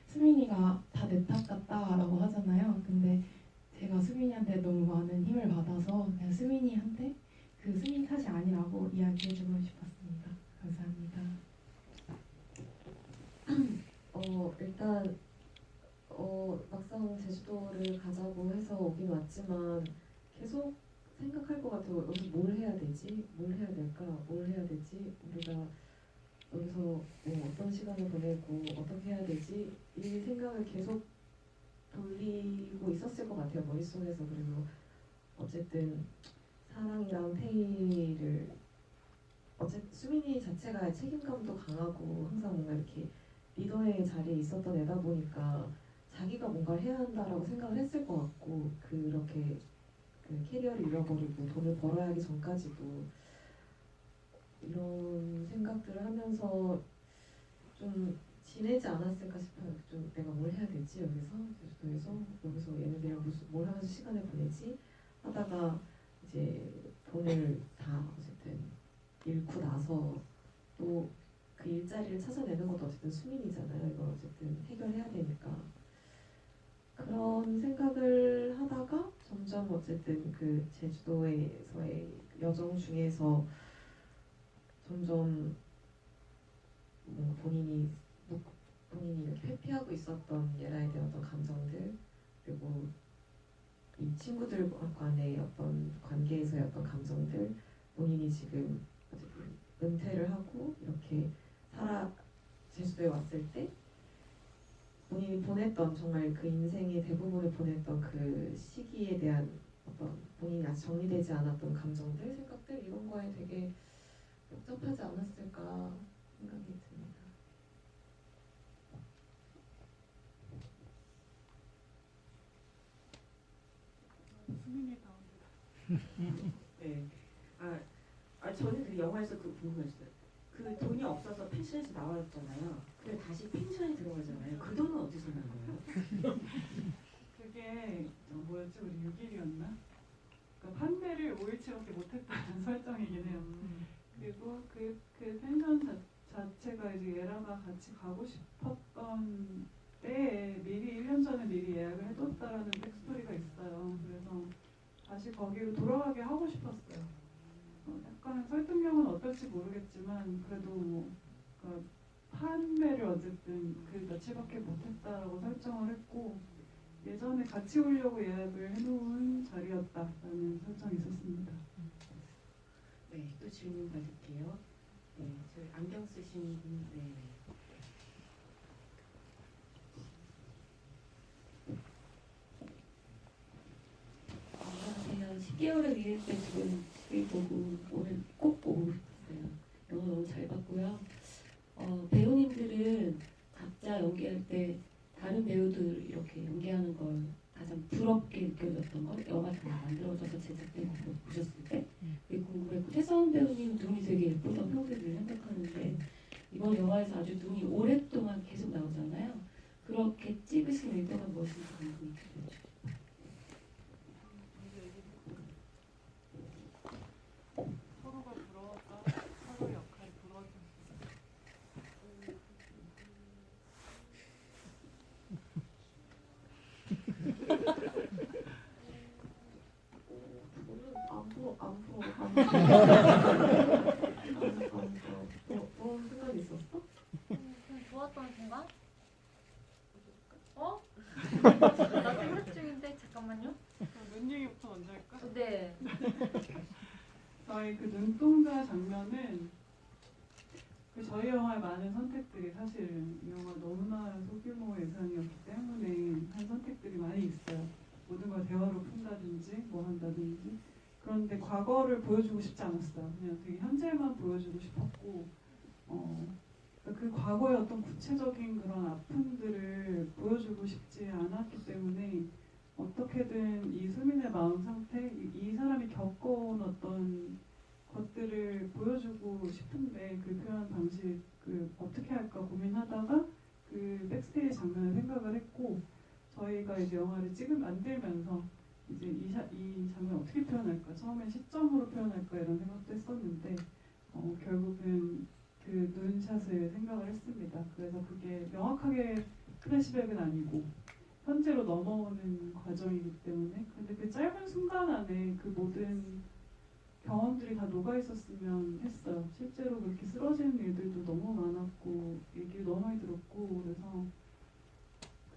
[SPEAKER 11] 수민이가 다 내 탓 같다라고 하잖아요. 근데 제가 수민이한테 너무 많은 힘을 받아서 그냥 수민이한테 그 수민 탓이 아니라고 이야기해주고 싶었습니다. 감사합니다.
[SPEAKER 5] 일단 막상 제주도를 가자고 해서 오긴 왔지만 계속 생각할 것 같아요. 여기서 뭘 해야 되지? 뭘 해야 될까? 뭘 해야 되지? 우리가 여기서 어떤 시간을 보내고 어떻게 해야 되지? 이 생각을 계속 돌리고 있었을 것 같아요. 머릿속에서. 그리고 어쨌든 사랑이랑 태희를 수민이 자체가 책임감도 강하고 항상 뭔가 이렇게 리더의 자리에 있었던 애다 보니까 자기가 뭔가를 해야 한다라고 생각을 했을 것 같고 그렇게 그 캐리어를 잃어버리고 돈을 벌어야 하기 전까지도 이런 생각들을 하면서 좀 지내지 않았을까 싶어요. 좀 내가 뭘 해야 되지 여기서 얘네들이랑 뭘 하면서 시간을 보내지 하다가 이제 돈을 다 어쨌든 잃고 나서 또 그 일자리를 찾아내는 것도 어쨌든 수민이잖아요. 이걸 어쨌든 해결해야 되니까 그런 생각을 하다가 점점 어쨌든 그 제주도에서의 여정 중에서 점점 본인이 이렇게 회피하고 있었던 예라에 대한 어떤 감정들 그리고 이 친구들 간의 어떤 관계에서의 어떤 감정들 본인이 지금 어쨌든 은퇴를 하고 이렇게 제주도에 왔을 때 본인이 보냈던 정말 그 인생의 대부분을 보냈던 그 시기에 대한 어떤 본인이 아직 정리되지 않았던 감정들, 생각들 이런 거에 되게 복잡하지 않았을까 생각이 듭니다.
[SPEAKER 2] 수민이 다음이다.
[SPEAKER 1] 네. 저는 그 영화에서 그 궁금했어요. 그 돈이 없어서 펜션에서 나왔잖아요. 근데 다시 펜션에 들어가잖아요. 그 돈은 어디서 난 거예요?
[SPEAKER 2] 그게 뭐였지? 우리 6일이었나? 그러니까 판매를 5일치밖에 못했다는 설정이긴 해요. 그리고 그 펜션 자체가 이제 예라가 같이 가고 싶었던 때에 미리 1년 전에 미리 예약을 해뒀다라는 백스토리가 있어요. 그래서 다시 거기로 돌아가게 하고 싶었어요. 약간 설득력은 어떨지 모르겠지만 그래도 그러니까 판매를 어쨌든 그 며칠밖에 못했다라고 설정을 했고 예전에 같이 오려고 예약을 해놓은 자리였다라는 설정이 있었습니다.
[SPEAKER 1] 네, 또 질문 받을게요. 네, 저희 안경 쓰신 분, 네.
[SPEAKER 12] 안녕하세요. 10개월의 미래 때 지금 글 보고 오늘 꼭 보고 싶었어요. 영화 너무 잘 봤고요. 배우님들은 각자 연기할 때 다른 배우들 이렇게 연기하는 걸 가장 부럽게 느껴졌던 거 영화 다 만들어져서 제작된 거 보셨을 때 그게 궁금했고 태성 배우님 눈이 되게 예쁘다고 평소에 늘 생각하는데 이번 영화에서 아주 눈이 오랫동안 계속 나오잖아요. 그렇게 찍으신 의도가 무엇인지 궁금해요.
[SPEAKER 2] 서로가 부러웠다. 서로 역할이 부러웠던.
[SPEAKER 5] 생각 있었어?
[SPEAKER 3] 좀 좋았던 순간? 나 생각 중인데 잠깐만요.
[SPEAKER 2] 면 얘기부터 먼저 할까?
[SPEAKER 3] 네.
[SPEAKER 2] 저희 그 눈동자 장면은 저희 영화의 많은 선택들이 사실 이 영화 너무나 소규모 예산이었기 때문에 한 선택들이 많이 있어요. 모든 걸 대화로 푼다든지 뭐 한다든지. 그런데 과거를 보여주고 싶지 않았어요. 그냥 되게 현재만 보여주고 싶었고 그 과거의 어떤 구체적인 그런 아픔들을 보여주고 싶지 않았기 때문에 어떻게든 이 수민의 마음 상태, 이 사람이 겪어온 어떤 것들을 보여주고 싶은데 그 표현 방식을 어떻게 할까 고민하다가 그 백스테이지 장면을 생각을 했고 저희가 이제 영화를 만들면서 이제 이 장면 어떻게 표현할까 처음엔 시점으로 표현할까 이런 생각도 했었는데 결국은 그 눈샷을 생각을 했습니다. 그래서 그게 명확하게 플래시백은 아니고 현재로 넘어오는 과정이기 때문에 근데 그 짧은 순간 안에 그 모든 경험들이 다 녹아 있었으면 했어요. 실제로 그렇게 쓰러지는 일들도 너무 많았고 얘기 너무 많이 들었고 그래서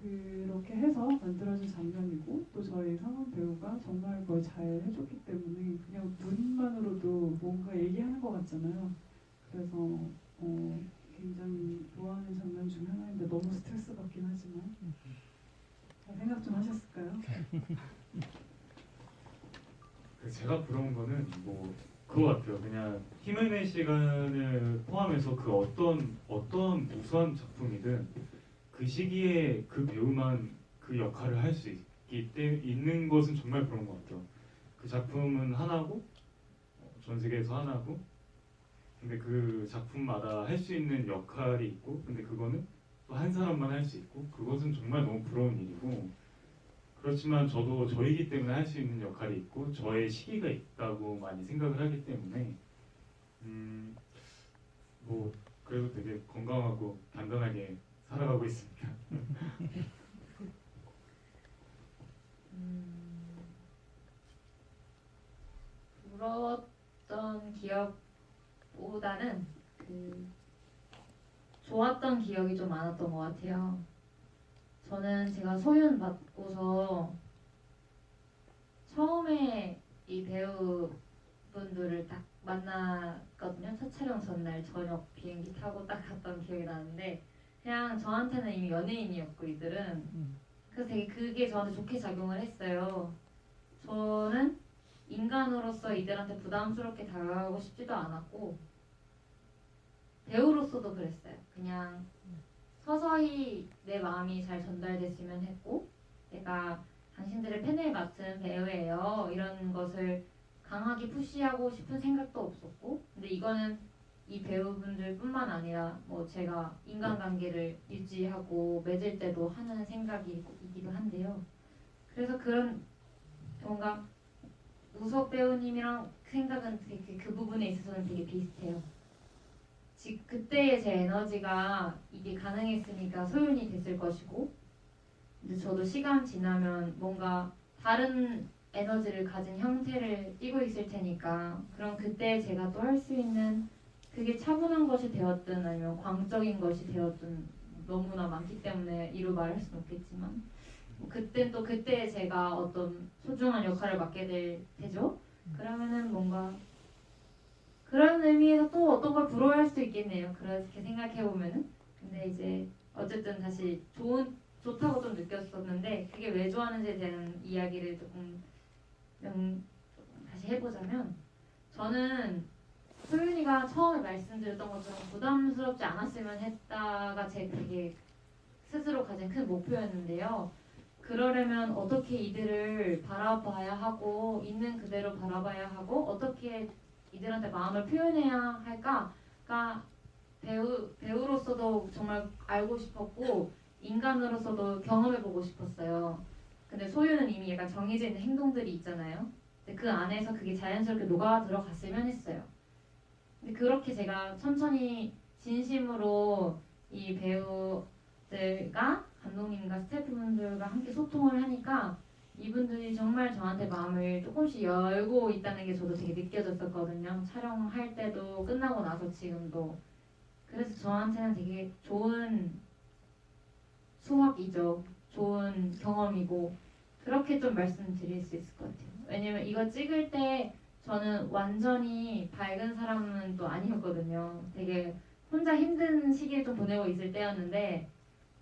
[SPEAKER 2] 그렇게 해서 만들어진 장면이고 또 저희 상원 배우가 정말 그걸 잘 해줬기 때문에 그냥 눈만으로도 뭔가 얘기하는 것 같잖아요. 그래서 굉장히 좋아하는 장면 중 하나인데 너무 스트레스 받긴 하지만 잘 생각 좀 하셨을까요?
[SPEAKER 4] 제가 부러운 거는 뭐 그거 같아요. 그냥 힘을 낼 시간을 포함해서 그 어떤 무수한 작품이든 그 시기에 그 배우만 그 역할을 할 수 있는 것은 정말 부러운 것 같아요. 그 작품은 하나고 전 세계에서 하나고 근데 그 작품마다 할 수 있는 역할이 있고 근데 그거는 또 한 사람만 할 수 있고 그것은 정말 너무 부러운 일이고 그렇지만 저도 저이기 때문에 할 수 있는 역할이 있고 저의 시기가 있다고 많이 생각을 하기 때문에 뭐 그래도 되게 건강하고 단단하게 살아가고 있습니다.
[SPEAKER 3] 부러웠던 기억보다는 좋았던 기억이 좀 많았던 것 같아요. 저는 제가 소윤 받고서 처음에 이 배우분들을 딱 만났거든요. 첫 촬영 전날 저녁 비행기 타고 딱 갔던 기억이 나는데 그냥 저한테는 이미 연예인이었고 이들은 그래서 되게 그게 저한테 좋게 작용을 했어요. 저는 인간으로서 이들한테 부담스럽게 다가가고 싶지도 않았고 배우로서도 그랬어요. 그냥 서서히 내 마음이 잘 전달됐으면 했고 내가 당신들의 팬을 맡은 배우예요. 이런 것을 강하게 푸시하고 싶은 생각도 없었고 근데 이거는 이 배우분들 뿐만 아니라 뭐 제가 인간관계를 유지하고 맺을 때도 하는 생각이기도 한데요. 그래서 그런 뭔가 우석 배우님이랑 생각은 되게 그 부분에 있어서는 되게 비슷해요. 그때의 제 에너지가 이게 가능했으니까 소윤이 됐을 것이고 근데 저도 시간 지나면 뭔가 다른 에너지를 가진 형태를 띠고 있을 테니까 그럼 그때 제가 또 할 수 있는 그게 차분한 것이 되었든 아니면 광적인 것이 되었든 너무나 많기 때문에 이루 말할 수는 없겠지만 그때 또 그때 제가 어떤 소중한 역할을 맡게 될 테죠. 그러면은 뭔가 그런 의미에서 또 어떤 걸 부러워할 수도 있겠네요. 그렇게 생각해 보면은 근데 이제 어쨌든 다시 좋다고 좀 느꼈었는데 그게 왜 좋아하는지에 대한 이야기를 조금 다시 해보자면 저는 소윤이가 처음에 말씀드렸던 것처럼 부담스럽지 않았으면 했다가 제 되게 스스로 가진 큰 목표였는데요. 그러려면 어떻게 이들을 바라봐야 하고 있는 그대로 바라봐야 하고 어떻게 이들한테 마음을 표현해야 할까가 배우로서도 정말 알고 싶었고 인간으로서도 경험해보고 싶었어요. 근데 소유는 이미 약간 정해져 있는 행동들이 있잖아요. 근데 그 안에서 그게 자연스럽게 녹아 들어갔으면 했어요. 근데 그렇게 제가 천천히 진심으로 이 배우들과 감독님과 스태프분들과 함께 소통을 하니까 이분들이 정말 저한테 마음을 조금씩 열고 있다는 게 저도 되게 느껴졌었거든요. 촬영할 때도 끝나고 나서 지금도. 그래서 저한테는 되게 좋은 수학이죠. 좋은 경험이고 그렇게 좀 말씀드릴 수 있을 것 같아요. 왜냐면 이거 찍을 때 저는 완전히 밝은 사람은 또 아니었거든요. 되게 혼자 힘든 시기를 좀 보내고 있을 때였는데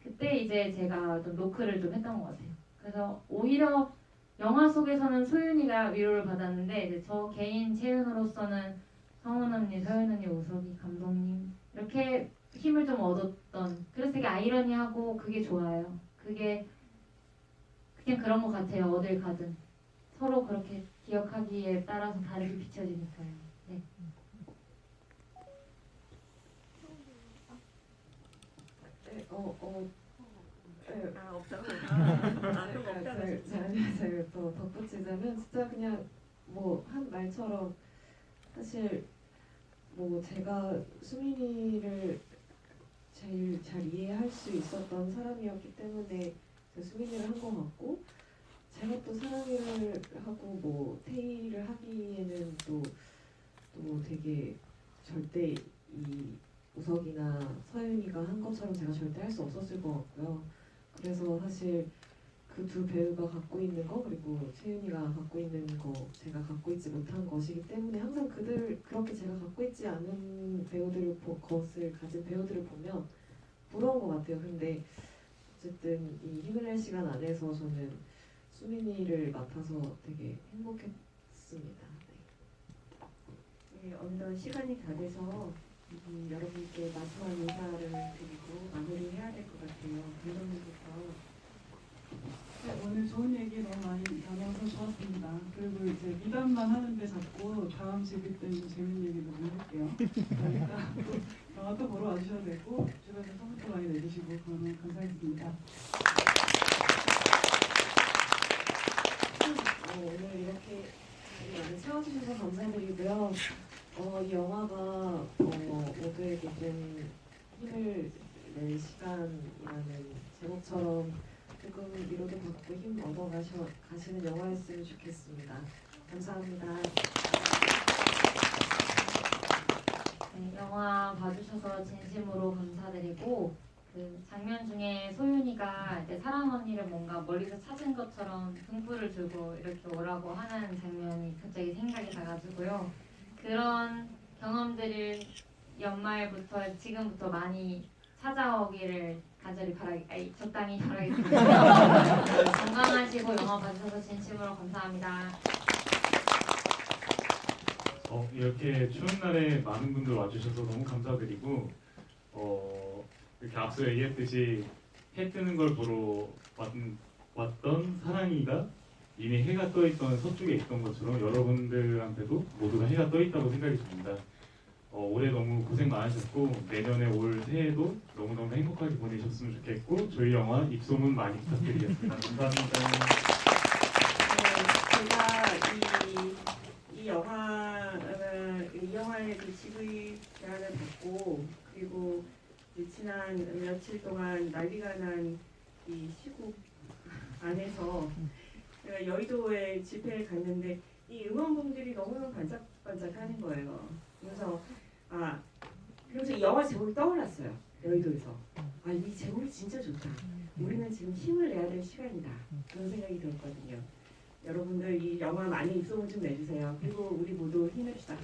[SPEAKER 3] 그때 이제 제가 좀 노크를 좀 했던 것 같아요. 그래서 오히려 영화 속에서는 소윤이가 위로를 받았는데 이제 저 개인 채은으로서는 성훈 언니, 서윤 언니, 우석이 감독님 이렇게 힘을 좀 얻었던 그래서 되게 아이러니하고 그게 좋아요. 그게 그냥 그런 것 같아요. 어딜 가든 서로 그렇게 기억하기에 따라서 다르게 비춰지니까요. 네.
[SPEAKER 5] 네.
[SPEAKER 6] 없다고.
[SPEAKER 5] 그럼 제가 더 덧붙이자면 진짜 그냥 뭐 한 말처럼 사실 뭐 제가 수민이를 제일 잘 이해할 수 있었던 사람이었기 때문에 제가 수민이를 한 것 같고 제가 또 사랑이를 하고 뭐 테이를 하기에는 또 되게 절대 이 우석이나 서윤이가 한 것처럼 제가 절대 할 수 없었을 것 같고요. 그래서 사실 그 두 배우가 갖고 있는 거 그리고 채윤이가 갖고 있는 거 제가 갖고 있지 못한 것이기 때문에 항상 그렇게 제가 갖고 있지 않은 것을 가진 배우들을 보면 부러운 것 같아요. 근데 어쨌든 이 힘을 낼 시간 안에서 저는 수민이를 맡아서 되게 행복했습니다.
[SPEAKER 1] 네, 어느덧 시간이 다 돼서 여러분께 마지막 인사를 드리고 마무리해야 될 것 같아요. 감독님부터.
[SPEAKER 2] 네, 오늘 좋은 얘기 너무 많이 나눠서 좋았습니다. 그리고 이제 미담만 하는데 자꾸 다음 시기 때는 재밌는 얘기도 좀 할게요. 그러니까 영화 또 보러 와주셔도 되고 주변에 선물도 많이 내주시고 그러면 감사하겠습니다.
[SPEAKER 5] 오늘 이렇게 많이 채워주셔서 감사드리고요. 이 영화가 모두에게 좀 힘을 낼 시간이라는 제목처럼 조금 위로도 받고 힘 얻어가시는 영화였으면 좋겠습니다. 감사합니다.
[SPEAKER 3] 네, 영화 봐주셔서 진심으로 감사드리고 그 장면 중에 소윤이가 이제 사랑 언니를 뭔가 멀리서 찾은 것처럼 등불을 들고 이렇게 오라고 하는 장면이 갑자기 생각이 나가지고요. 그런 경험들을 연말부터 지금부터 많이 찾아오기를 적당히 바라겠습니다. 건강하시고 영화 봐주셔서 진심으로 감사합니다.
[SPEAKER 4] 이렇게 추운 날에 많은 분들 와주셔서 너무 감사드리고 이렇게 앞서 얘기했듯이 해 뜨는 걸 보러 왔던 사랑이가 이미 해가 떠있던 서쪽에 있던 것처럼 여러분들한테도 모두가 해가 떠있다고 생각이 듭니다. 올해 너무 고생 많으셨고 내년에 올 새해도 너무너무 행복하게 보내셨으면 좋겠고 저희 영화 입소문 많이 부탁드리겠습니다. 감사합니다.
[SPEAKER 1] 제가 이 영화의 그 지구의 제안을 받고 그리고 지난 며칠 동안 난리가 난 이 시국 안에서 제가 여의도에 집회에 갔는데 이 응원봉들이 너무너무 반짝반짝하는 거예요. 그래서 그래서 이 영화 제목이 떠올랐어요. 여의도에서 이 제목이 진짜 좋다. 우리는 지금 힘을 내야 될 시간이다. 그런 생각이 들었거든요. 여러분들 이 영화 많이 입소문 좀 내주세요. 그리고 우리 모두 힘냅시다.